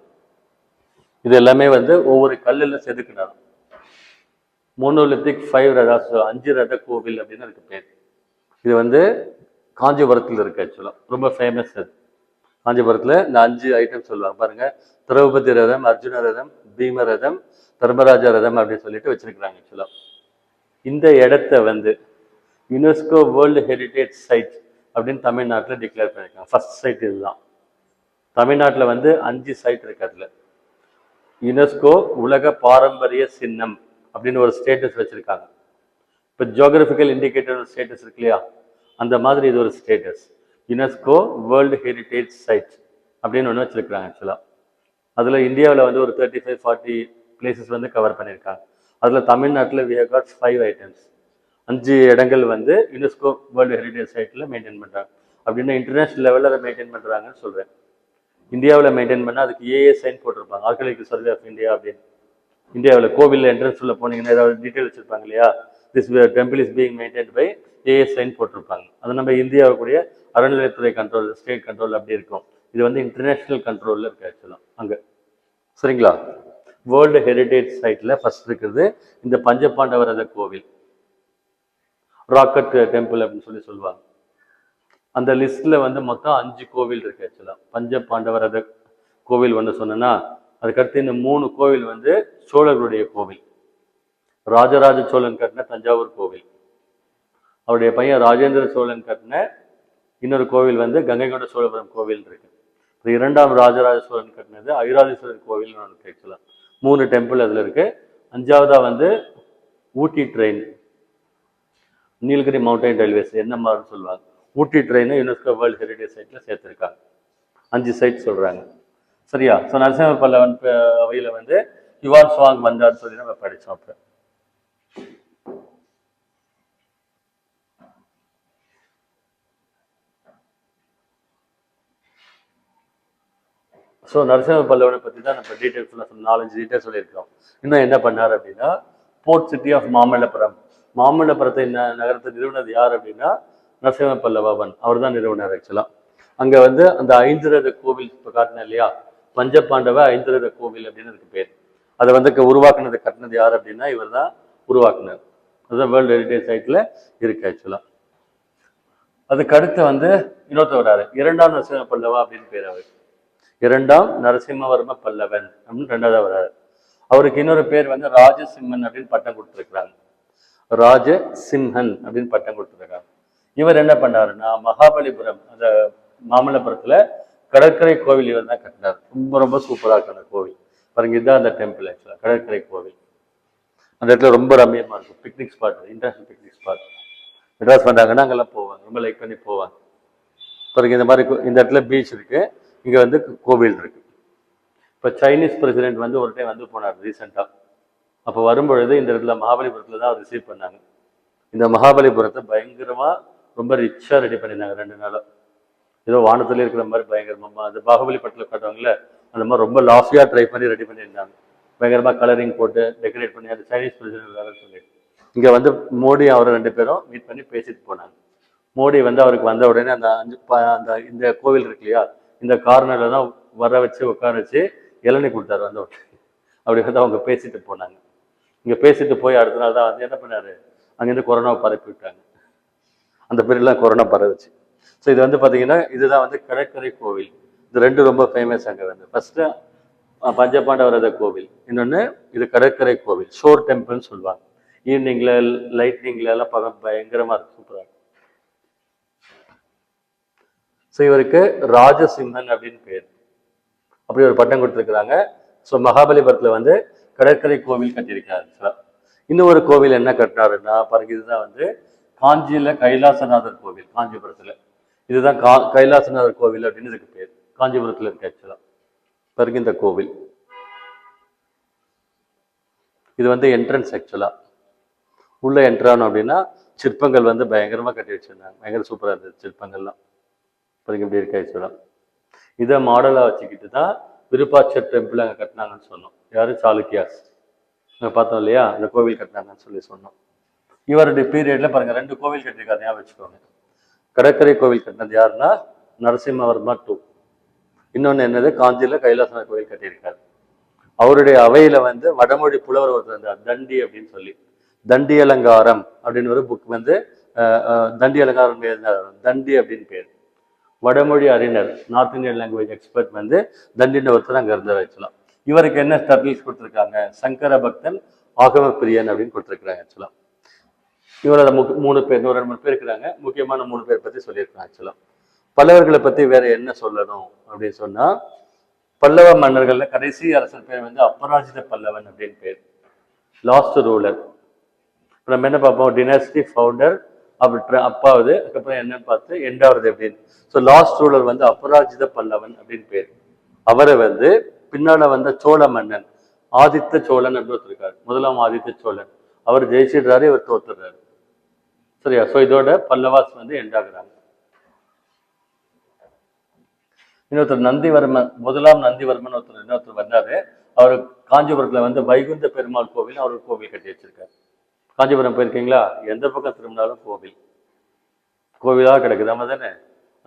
இது எல்லாமே வந்து ஒவ்வொரு கல்லுல செதுக்குனதான். மோனோலித்திக் 5 ரதா, 5 ரத கோவில் அப்படின்னு இருக்கு பேர். இது வந்து காஞ்சிபுரத்தில் இருக்கு ஆக்சுவலா, ரொம்ப ஃபேமஸ். அது காஞ்சிபுரத்துல இந்த 5 ஐட்டம் சொல்லுவாங்க பாருங்க. திரௌபதி ரதம், அர்ஜுன ரதம், பீம ரதம், தர்மராஜ ரதம் அப்படின்னு சொல்லிட்டு வச்சிருக்கிறாங்க ஆக்சுவலா. இந்த இடத்த வந்து யுனெஸ்கோ வேர்ல்டு ஹெரிடேஜ் சைட் அப்படின்னு தமிழ்நாட்டில் டிக்ளேர் பண்ணியிருக்காங்க. ஃபர்ஸ்ட் சைட் இதுதான். தமிழ்நாட்டில் வந்து 5 சைட் இருக்கு. அதுல யுனெஸ்கோ உலக பாரம்பரிய சின்னம் அப்படின்னு ஒரு ஸ்டேட்டஸ் வச்சிருக்காங்க. இப்போ ஜியோகிராபிக்கல் இண்டிகேட்டர் ஸ்டேட்டஸ் இருக்கு இல்லையா, அந்த மாதிரி இது ஒரு status. UNESCO world heritage site அப்படின்னு ஒன்று வச்சிருக்காங்க ஆக்சுவலா. அதில் இந்தியாவில் வந்து ஒரு 35-40 பிளேசஸ் வந்து கவர் பண்ணியிருக்காங்க. அதில் தமிழ்நாட்டில் we have got 5 items. 5 இடங்கள் வந்து யுனெஸ்கோ வேர்ல்டு ஹெரிடேஜ் சைட்டில் மெயின்டைன் பண்ணுறாங்க. அப்படின்னா இன்டர்நேஷனல் லெவலில் அதை மெயின்டைன் பண்ணுறாங்கன்னு சொல்கிறேன். இந்தியாவில் மெயின்டைன் பண்ணால் அதுக்கு ஏஏ சைன் போட்டிருப்பாங்க, ஆர்கியாலஜிக்கல் சர்வே ஆஃப் இந்தியா அப்படின்னு. இந்தியாவில் கோவில் என்ட்ரன்ஸ் உள்ள போனீங்கன்னா ஏதாவது டீட்டெயில் வச்சிருப்பாங்க இல்லையா, this temple is being maintain by ஏஏ சைன் போட்டிருப்பாங்க. அது நம்ம இந்தியாவுக்குரிய அறநிலையத்துறை கண்ட்ரோல், ஸ்டேட் கண்ட்ரோல் அப்படி இருக்கும். இது வந்து இன்டர்நேஷனல் கண்ட்ரோலில் இருக்கு ஆக்சுவலாக அங்கே. சரிங்களா? வேர்ல்டு ஹெரிடேஜ் சைட்டில் ஃபர்ஸ்ட் இருக்கிறது இந்த பஞ்சபாண்டவரத கோவில், ராக்கெட் டெம்பிள் அப்படின்னு சொல்லி சொல்லுவாங்க. அந்த லிஸ்ட்ல வந்து மொத்தம் 5 கோவில் இருக்கு ஆக்சுவலா. பஞ்சபாண்டவரத கோவில் ஒன்று சொன்னா, அதுக்கடுத்து இந்த 3 கோவில் வந்து சோழர்களுடைய கோவில். ராஜராஜ சோழன் கட்டின தஞ்சாவூர் கோவில், அவருடைய பையன் ராஜேந்திர சோழன் கட்டின இன்னொரு கோவில் வந்து கங்கை கொண்ட சோழபுரம் கோவில் இருக்கு. 2ஆம் ராஜராஜ சோழன் கட்டினது ஐராதீஸ்வரர் கோவில் இருக்கு ஆக்சுவலா. 3 டெம்பிள் அதுல இருக்கு. 5ஆவதா வந்து ஊட்டி ட்ரெயின், நீலகிரி மவுண்டைன் ரயில்வேஸ் என்னமான்னு சொல்லுவாங்க. ஊட்டி ட்ரெயினை யுனெஸ்கோ வேர்ல்டு ஹெரிடேஜ் சைட்ல சேர்த்திருக்காங்க. 5 சைட் சொல்றாங்க. சரியா? ஸோ நரசிம்ம பல்லவன் அவையில வந்து யுவான் சுவாங் வந்தான்னு சொல்லி நம்ம படிச்சோம். அப்ப ஸோ நரசிம்ம பல்லவனை பற்றி தான் நம்ம டீட்டெயில்ஸ் எல்லாம் 4-5 டீட்டெயில்ஸ் சொல்லியிருக்கோம். இன்னும் என்ன பண்ணார் அப்படின்னா, போர்ட் சிட்டி ஆஃப் மாமல்லபுரம், மாமல்லபுரத்தை நகரத்தை நிறுவனது யார் அப்படின்னா நரசிம்ம பல்லவன், அவர் தான் நிறுவனர் ஆக்சுவலா. அங்க வந்து அந்த 5 ரத கோவில் இப்போ காட்டினேன் இல்லையா, பஞ்சபாண்டவ 5 ரத கோவில் அப்படின்னு இருக்கு பேர். அதை வந்து உருவாக்குனது, கட்டினது யார் அப்படின்னா இவர் தான் உருவாக்குனர். அதுதான் வேர்ல்டு ஹெரிடேஜ் சைட்ல இருக்கு ஆக்சுவலா. அதுக்கு அடுத்து வந்து இன்னொருத்தர் வராரு, 2ஆம் நரசிம்ம பல்லவா அப்படின்னு பேர். அவர் 2ஆம் நரசிம்மவர்ம பல்லவன் அப்படின்னு 2ஆவது வராரு. அவருக்கு இன்னொரு பேர் வந்து ராஜசிம்மன் அப்படின்னு பட்டம் கொடுத்துருக்காங்க. ராஜசிம்ஹன் அப்படின்னு பட்டம் கொடுத்துருக்காங்க. இவர் என்ன பண்ணாருன்னா, மகாபலிபுரம் அந்த மாமல்லபுரத்துல கடற்கரை கோவில் இவர் தான் கட்டினார். ரொம்ப ரொம்ப சூப்பரா இருக்கு அந்த கோவில். பாருங்க, இதுதான் அந்த டெம்பிள் ஆக்சுவலா, கடற்கரை கோவில். அந்த இடத்துல ரொம்ப ரம்மியமா இருக்கும். Picnic spot, international picnic spot. Madras வந்தாங்கன்னா அங்கெல்லாம் போவாங்க, ரொம்ப லைக் பண்ணி போவாங்க. பாருங்க, இந்த மாதிரி இந்த இடத்துல பீச் இருக்கு, இங்க வந்து கோவில் இருக்கு. இப்போ சைனீஸ் பிரசிடென்ட் வந்து ஒரு டைம் வந்து போனார் ரீசெண்டா. அப்போ வரும்பொழுது இந்த இடத்துல மகாபலிபுரத்துல தான் அவர் ரிசீவ் பண்ணாங்க. இந்த மகாபலிபுரத்தை பயங்கரமா ரொம்ப ரிச்சா ரெடி பண்ணியிருந்தாங்க 2 நாளா. ஏதோ வானத்துல இருக்கிற மாதிரி பயங்கரமா, அந்த பாகுபலி படத்துல காட்டுவாங்கல்ல அந்த மாதிரி ரொம்ப லாஃபியா ட்ரை பண்ணி ரெடி பண்ணியிருந்தாங்க. பயங்கரமா கலரிங் போட்டு டெக்கரேட் பண்ணி, அது சைனீஸ் பிரசிடென்ட் சொல்லி. இங்க வந்து மோடி அவர் 2 பேரும் மீட் பண்ணி பேசிட்டு போனாங்க. மோடி வந்து அவருக்கு வந்த உடனே அந்த இந்த கோவில் இருக்கு இல்லையா, இந்த கார்னர்ல தான் வர வச்சு உட்கார வச்சு இளநீ கொடுத்தாரு வந்த உடனே. அப்படி வந்து அவங்க பேசிட்டு போனாங்க. இங்க பேசிட்டு போய் அடுத்த நாள் தான் வந்து என்ன பண்ணாரு, அங்கேருந்து கொரோனாவை பரப்பி விட்டாங்க. அந்த பீரியட்லாம் கொரோனா பரவுச்சு. ஸோ இது வந்து பார்த்தீங்கன்னா இதுதான் வந்து கடற்கரை கோவில். இது 2 ரொம்ப ஃபேமஸ். அங்கே வந்து ஃபர்ஸ்ட் பஞ்சபாண்டவரத கோவில், இன்னொன்று இது கடற்கரை கோவில், ஷோர் டெம்பிள்னு சொல்லுவாங்க. ஈவினிங்ல லைட்னிங்ல எல்லாம் பார்க்க பயங்கரமா இருக்கு, சூப்பரா இருக்கு. ஸோ இவருக்கு ராஜசிம்மன் அப்படின்னு பேர், அப்படி ஒரு பட்டம் கொடுத்துருக்குறாங்க. ஸோ மகாபலிபுரத்துல வந்து கடற்கரை கோவில் கட்டியிருக்காரு. இன்னும் ஒரு கோவில் என்ன கட்டினாருன்னா பாருங்க, இதுதான் வந்து காஞ்சியில கைலாசநாதர் கோவில், காஞ்சிபுரத்துல. இதுதான் கைலாசநாதர் கோவில் அப்படின்னு இதுக்கு பேர். காஞ்சிபுரத்துல இருக்கு ஆக்சுவலா. பிறகு இந்த கோவில் இது வந்து என்ட்ரன்ஸ் ஆக்சுவலா. உள்ள என்ட்ரானோம் அப்படின்னா சிற்பங்கள் வந்து பயங்கரமா கட்டி வச்சிருந்தாங்க, பயங்கர சூப்பரா இருந்தது சிற்பங்கள்லாம். பிறகு இப்படி இருக்கு ஆக்சுவலா. இதை மாடலா வச்சுக்கிட்டு தான் விருப்பாட்சர் டெம்பிள் அங்கே கட்டினாங்கன்னு சொன்னோம். யாரு? சாளுக்கியாஸ். அங்கே பார்த்தோம் இல்லையா, அந்த கோவில் கட்டினாங்கன்னு சொல்லி சொன்னோம். இவருடைய பீரியட்ல பாருங்க 2 கோவில் கட்டியிருக்காரு, ஞாபகம் வச்சுக்கோங்க. கடற்கரை கோவில் கட்டினது யாருன்னா நரசிம்மவர்மா 2. இன்னொன்னு என்னது, காஞ்சியில கைலாசநாதர் கோவில் கட்டியிருக்காரு. அவருடைய அவையில வந்து வடமொழி புலவர் ஒருத்தர் இருந்தார், தண்டி அப்படின்னு சொல்லி. தண்டி அலங்காரம் அப்படின்னு ஒரு புக் வந்து தண்டி அலங்காரம் தண்டி அப்படின்னு பேர். வடமொழி அறிஞர், நார்த் இந்தியன் லாங்குவேஜ் எக்ஸ்பர்ட் வந்து தண்டின்னு ஒருத்தர் அங்கே இருந்தார் ஆக்சுவலா. இவருக்கு என்ன டர்டில்ஸ் கொடுத்துருக்காங்க? சங்கர பக்தன் ஆகம பிரியன் அப்படின்னு கொடுத்துருக்காங்க ஆக்சுவலா. இவரோட 3 பேர், 2 பேர் இருக்கிறாங்க. முக்கியமான 3 பேர் பத்தி சொல்லியிருக்காங்க ஆக்சுவலா. பல்லவர்களை பத்தி வேற என்ன சொல்லணும் அப்படின்னு சொன்னா, பல்லவ மன்னர்கள்ல கடைசி அரசர் பேர் வந்து அப்பராஜித பல்லவன் அப்படின்னு பேர், லாஸ்ட் ரூலர். நம்ம என்ன பார்ப்போம், டினாஸ்டி ஃபவுண்டர், அப்படி அப்பாவது, அதுக்கப்புறம் என்னன்னு பார்த்து எண்டாவது அப்படின்னு. ஸோ லாஸ்ட் ரூலர் வந்து அபராஜித பல்லவன் அப்படின்னு பேர். அவரை வந்து பின்னால வந்த சோழ மன்னன் ஆதித்த சோழன் அப்படின்னு இருக்காரு, முதலாம் ஆதித்த சோழன். அவர் ஜெயிச்சிடுறாரு, இவர் தோத்துடுறாரு. சரியா? ஸோ இதோட பல்லவாஸ் வந்து எண்டாகிறாங்க. இன்னொருத்தர் நந்திவர்மன், முதலாம் நந்திவர்மன் இன்னொருத்தர் வந்தாரு. அவர் காஞ்சிபுரத்துல வந்து வைகுந்த பெருமாள் கோவில், அவருக்கு கோவில் கட்டி வச்சிருக்காரு. காஞ்சிபுரம் போயிருக்கீங்களா? எந்த பக்கம் திரும்பினாலும் கோவில் கோவிலாக கிடக்குது. நம்ம தானே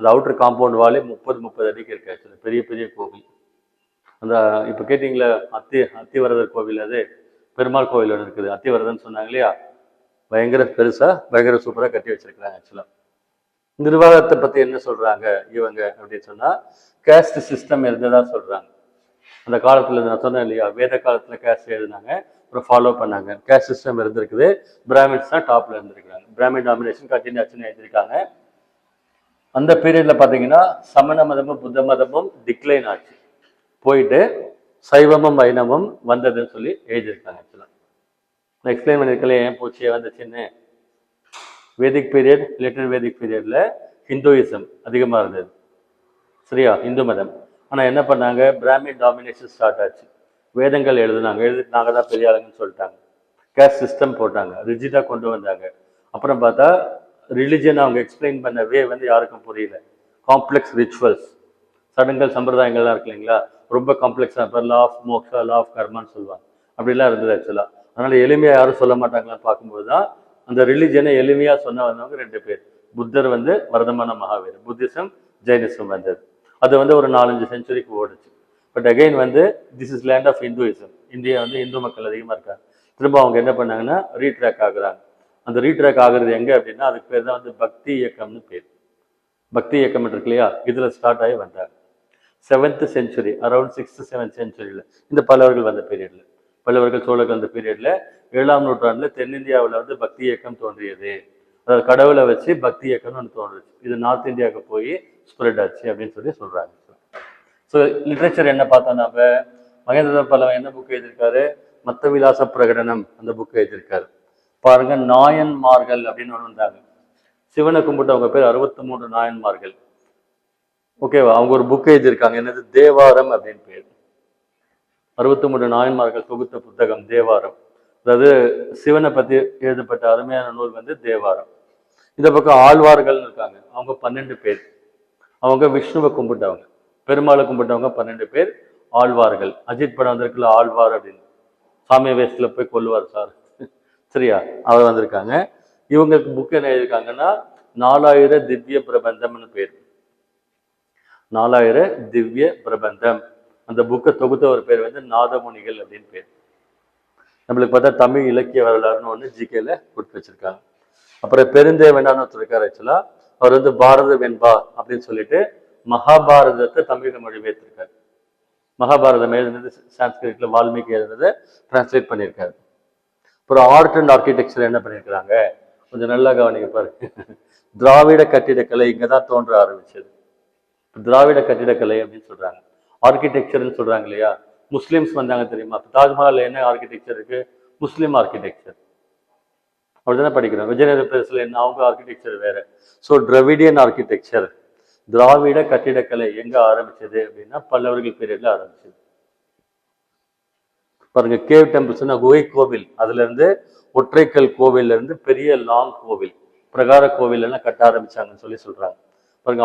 அந்த அவுட்டர் காம்பவுண்ட் வாலே 30 அடிக்கு இருக்காச்சு, பெரிய பெரிய கோவில். அந்த இப்போ கேட்டிங்களா அத்திவரதர் கோவில், அது பெருமாள் கோவில் ஒன்று இருக்குது, அத்திவரதன் சொன்னாங்க இல்லையா, பயங்கர பெருசா பயங்கர சூப்பராக கட்டி வச்சிருக்கிறாங்க ஆக்சுவலா. நிர்வாகத்தை பத்தி என்ன சொல்றாங்க இவங்க அப்படின்னு சொன்னா, கேஸ்ட் சிஸ்டம் இருந்ததா சொல்றாங்க. அந்த காலத்துல நான் சொன்னேன் இல்லையா, வேத காலத்துல கேஸ்ட் எழுதினாங்க, அப்புறம் ஃபாலோ பண்ணாங்க. கேஸ்ட் சிஸ்டம் இருந்திருக்குது. பிராமின்ஸ் தான் டாப்ல இருந்திருக்காங்க. பிராமின் டாமினேஷன் கண்டினியூ ஆச்சுன்னு எழுதியிருக்காங்க. அந்த பீரியட்ல பாத்தீங்கன்னா சமண மதமும் புத்த மதமும் டிக்ளைன் ஆச்சு, போயிட்டு சைவமும் வைணவமும் வந்ததுன்னு சொல்லி எழுதியிருக்காங்க ஆக்சுவலா. நான் எக்ஸ்பிளைன் பண்ணியிருக்கல ஏன் போச்சு வந்துச்சுன்னு. வேதிக் பீரியட், லிட்டர் வேதிக் பீரியட்ல ஹிந்துயிசம் அதிகமா இருந்தது. சரியா? இந்து மதம். ஆனா என்ன பண்ணாங்க, பிராமின் டாமினேஷன் ஸ்டார்ட் ஆச்சு. வேதங்கள் எழுதுனாங்க, நாங்க தான் பெரிய ஆளுங்கன்னு சொல்லிட்டாங்க. கேஸ்ட் சிஸ்டம் போட்டாங்க, ரிஜிடா கொண்டு வந்தாங்க. அப்புறம் பார்த்தா ரிலிஜன் அவங்க எக்ஸ்பிளைன் பண்ண வே வந்து யாருக்கும் புரியல. காம்ப்ளெக்ஸ் ரிச்சுவல்ஸ், சடங்குகள் சம்பிரதாயங்கள்லாம் இருக்கு இல்லைங்களா, ரொம்ப காம்ப்ளெக்ஸா. இப்போ law of moksha, law of கர்மான்னு சொல்லுவாங்க, அப்படிலாம் இருந்தது ஆக்சுவலா. அதனால எளிமையா யாரும் சொல்ல மாட்டாங்களான்னு பார்க்கும்போது தான் அந்த ரிலிஜனை எளிமையா சொன்ன வந்தவங்க 2 பேர். புத்தர் வந்து வர்தமான மகாவீர், புத்திசம் ஜெயினிசம் வந்தது. அது வந்து ஒரு 4-5 செஞ்சுரிக்கு ஓடுச்சு. பட் அகைன் வந்து this is land of Hinduism. India வந்து இந்து மக்கள் அதிகமாக இருக்காங்க. திரும்ப அவங்க என்ன பண்ணாங்கன்னா ரீட்ராக் ஆகுறாங்க. அந்த ரீட்ராக் ஆகுறது எங்க அப்படின்னா, அதுக்கு பேர் தான் வந்து பக்தி இயக்கம்னு பேர். பக்தி இயக்கம் இருக்கு இல்லையா, இதுல ஸ்டார்ட் ஆகி வந்தாங்க 7th century, around 6th 7th செஞ்சுரியில, இந்த பல்லவர்கள் வந்த பீரியட்ல, பல்லவர்கள் சோழர்கள் வந்த பீரியட்ல 7ஆம் நூற்றாண்டுல தென்னிந்தியாவில் வந்து பக்தி இயக்கம் தோன்றியது. அதாவது கடவுளை வச்சு பக்தி இயக்கம்னு ஒன்று தோன்றுச்சு. இது நார்த் இந்தியாவுக்கு போய் ஸ்ப்ரெட் ஆச்சு அப்படின்னு சொல்லி சொல்றாங்க. ஸோ லிட்ரேச்சர் என்ன பார்த்தோம் நம்ம, மகேந்திர பல்லவன் என்ன புக் எழுதியிருக்காரு, மத்த விலாச பிரகடனம் அந்த புக் எழுதியிருக்காரு. பாருங்க, நாயன்மார்கள் அப்படின்னு ஒன்று வந்தாங்க. சிவனை கும்பிட்டவங்க பேர் 63 நாயன்மார்கள். ஓகேவா? அவங்க ஒரு புக் எழுதியிருக்காங்க, என்னது, தேவாரம் அப்படின்னு பேர். 63 நாயன்மார்கள் தொகுத்த புத்தகம் தேவாரம். அதாவது சிவனை பத்தி எழுதப்பட்ட அருமையான நூல் வந்து தேவாரம். இந்த பக்கம் ஆழ்வார்கள் இருக்காங்க, அவங்க 12 பேர். அவங்க விஷ்ணுவை கும்பிட்டவங்க, பெருமாளை கும்பிட்டவங்க 12 பேர் ஆழ்வார்கள். அஜித் படம் வந்திருக்குல்ல ஆழ்வார் அப்படின்னு, சாமிய வேஷத்துல போய் கொல்லுவார் சார், சரியா, அவர் வந்திருக்காங்க. இவங்க புக் என்ன எழுதியிருக்காங்கன்னா 4000 திவ்ய பிரபந்தம்னு பேர். 4000 திவ்ய பிரபந்தம். அந்த புக்கை தொகுத்த ஒரு பேர் வந்து நாதமுனிகள் அப்படின்னு பேர். நம்மளுக்கு பார்த்தா தமிழ் இலக்கிய வரலாறுன்னு ஒன்று ஜிகேல கொடுத்து வச்சிருக்காங்க. அப்புறம் பெருந்தேவனான்னு ஒருத்தர் இருக்காரு ஆக்சுவலா. அவர் வந்து பாரத வெண்பா அப்படின்னு சொல்லிட்டு மகாபாரதத்தை தமிழ் மொழிபெயர்த்திருக்காரு. மகாபாரதம் எழுதுனது சான்ஸ்கிரிட்ல வால்மீகி எழுதுனதை டிரான்ஸ்லேட் பண்ணியிருக்காரு. அப்புறம் ஆர்ட் அண்ட் ஆர்கிடெக்சர் என்ன பண்ணியிருக்கிறாங்க, கொஞ்சம் நல்லா கவனிக்க பாருங்க. திராவிட கட்டிடக்கலை இங்கதான் தோன்ற ஆரம்பிச்சது. திராவிட கட்டிடக்கலை அப்படின்னு சொல்றாங்க. ஆர்கிடெக்சர்னு சொல்றாங்க இல்லையா, முஸ்லிம்ஸ் வந்தாங்க தெரியுமா. தாஜ்மஹால் என்ன ஆர்கிடெக்சர் இருக்கு, முஸ்லிம் ஆர்கிடெக்சர். அப்படிதானே படிக்கிறோம். விஜயநகர பேரரசுல என்ன அவங்க ஆர்கிடெக்சர் வேற. ஸோ டிராவிடியன் ஆர்கிடெக்சர், திராவிட கட்டிடக்கலை எங்க ஆரம்பிச்சது அப்படின்னா பல்லவர்கள் பீரியட்ல ஆரம்பிச்சது. பாருங்க, கேவ் டெம்பிள்ஸ்னா குகை கோவில், அதுல இருந்து ஒற்றைக்கல் கோவில்ல இருந்து பெரிய லாங் கோவில், பிரகார கோவில் எல்லாம் கட்ட ஆரம்பிச்சாங்கன்னு சொல்லி சொல்றாங்க. பாருங்க,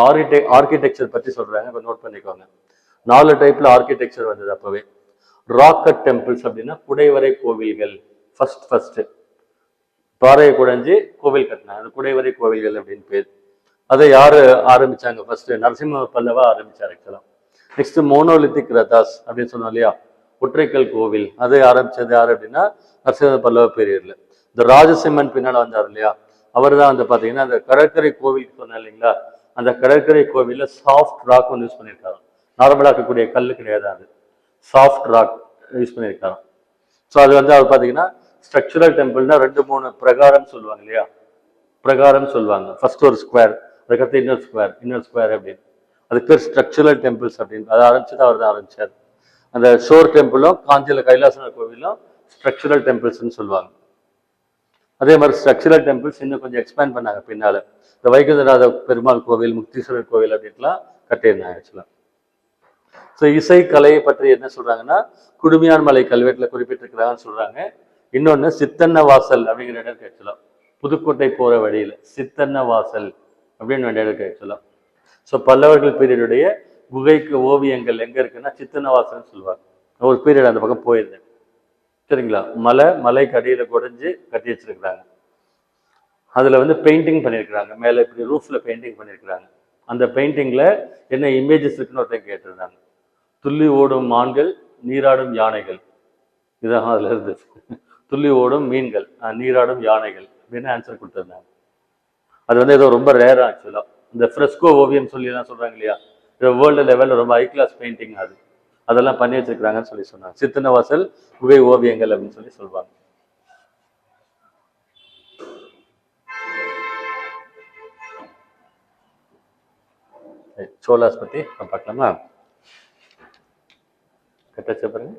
ஆர்கிடெக்சர் பத்தி சொல்றாங்க, இப்ப நோட் பண்ணிக்கோங்க. 4 டைப்ல ஆர்கிடெக்சர் வந்தது அப்பவே. ராக்கட் டெம்பிள்ஸ் அப்படின்னா குடைவரை கோவில்கள், ஃபர்ஸ்ட் பாறையை குடைஞ்சு கோவில் கட்டினாங்க, அது குடைவரை கோவில்கள் அப்படின்னு பேர். அதை யாரு ஆரம்பிச்சாங்க? ஃபர்ஸ்ட் நரசிம்ம பல்லவா ஆரம்பிச்சாரு ஆக்சுவலா. நெக்ஸ்ட் மோனோலித்திக் ரதாஸ் அப்படின்னு சொன்னோம் இல்லையா, ஒற்றைக்கல் கோவில், அதை ஆரம்பிச்சது யாரு அப்படின்னா நரசிம்ம பல்லவ பீரியட்ல. இந்த ராஜசிம்மன் பின்னால வந்தார் இல்லையா, அவர் தான் வந்து பாத்தீங்கன்னா அந்த கடற்கரை கோவில் சொன்ன இல்லைங்களா, அந்த கடற்கரை கோவில்ல சாஃப்ட் ராக் ஒன்று யூஸ் பண்ணியிருக்காங்க. நார்மலா இருக்கக்கூடிய கல் கிடையாது, அது சாஃப்ட் ராக் யூஸ் பண்ணியிருக்காங்க. ஸோ அது வந்து அவர் பார்த்தீங்கன்னா ஸ்ட்ரக்சரல் டெம்பிள்னா 2-3 பிரகாரம் சொல்லுவாங்க இல்லையா, பிரகாரம் சொல்லுவாங்க. ஃபர்ஸ்ட் ஒரு ஸ்கொயர், அதுக்கடுத்து இன்னொரு ஸ்கொயர் அப்படின்னு. அதுக்கு பேர் ஸ்ட்ரக்சரல் டெம்பிள்ஸ் அப்படின்னு. அதை ஆரம்பிச்சது அவர் தான் ஆரம்பிச்சார். அந்த ஷோர் டெம்பிளும் காஞ்சியில கைலாசநாதர் கோவிலும் ஸ்ட்ரக்சரல் டெம்பிள்ஸ்ன்னு சொல்லுவாங்க. அதே மாதிரி ஸ்ட்ரக்சரல் டெம்பிள்ஸ் இன்னும் கொஞ்சம் எக்ஸ்பேண்ட் பண்ணாங்க பின்னால. இந்த வைகுந்தநாத பெருமாள் கோவில், முக்தீஸ்வரர் கோவில் அப்படின்ட்டுலாம் கட்டியிருந்தாங்க ஆக்சுவலா. ஸோ இசை கலையை பற்றி என்ன சொல்றாங்கன்னா குடுமியான் மலை கல்வெட்டுல குறிப்பிட்டிருக்கிறாங்கன்னு சொல்றாங்க. இன்னொன்னு சித்தன்ன வாசல் அப்படிங்கிற இடம் இருக்கு ஆக்சுவலா, புதுக்கோட்டை போற வழியில சித்தன்ன வாசல் அப்படின்னு வேண்டிய இடம் ஆக்சுவலா. ஸோ பல்லவர்கள் பீரியடுடைய குகைக்கு ஓவியங்கள் எங்க இருக்குன்னா சித்தன்ன வாசல்னு சொல்லுவாங்க. ஒரு பீரியட் அந்த பக்கம் போயிருந்தேன், சரிங்களா. மலைக்கு அடியில குடைஞ்சு கட்டி வச்சிருக்கிறாங்க. அதுல வந்து பெயிண்டிங் பண்ணியிருக்கிறாங்க, மேல இப்படி ரூஃப்ல பெயிண்டிங் பண்ணியிருக்கிறாங்க. அந்த பெயிண்டிங்ல என்ன இமேஜஸ் இருக்குன்னு ஒருத்தன் கேட்டிருந்தாங்க. துள்ளி ஓடும் மான்கள், நீராடும் யானைகள், இதான் அதுல இருந்து. துள்ளி ஓடும் மீன்கள், நீராடும் யானைகள் அப்படின்னு ஆன்சர் கொடுத்துருந்தாங்க. அது வந்து ஏதோ ரொம்ப ரேரா ஆக்சுவலா. இந்த ஃப்ரெஸ்கோ ஓவியம் சொல்லி எல்லாம் சொல்றாங்க இல்லையா, வேர்ல்டு லெவல்ல ரொம்ப ஹை கிளாஸ் பெயிண்டிங் அது, அதெல்லாம் பண்ணி வச்சிருக்கிறாங்கன்னு சொல்லி சொன்னாங்க. சித்தன்னவாசல் குகை ஓவியங்கள் அப்படின்னு சொல்லி சொல்லுவாங்க. சோலாஸ் பத்தி பார்க்கலாமா? கட்டாச்சா பாருங்க.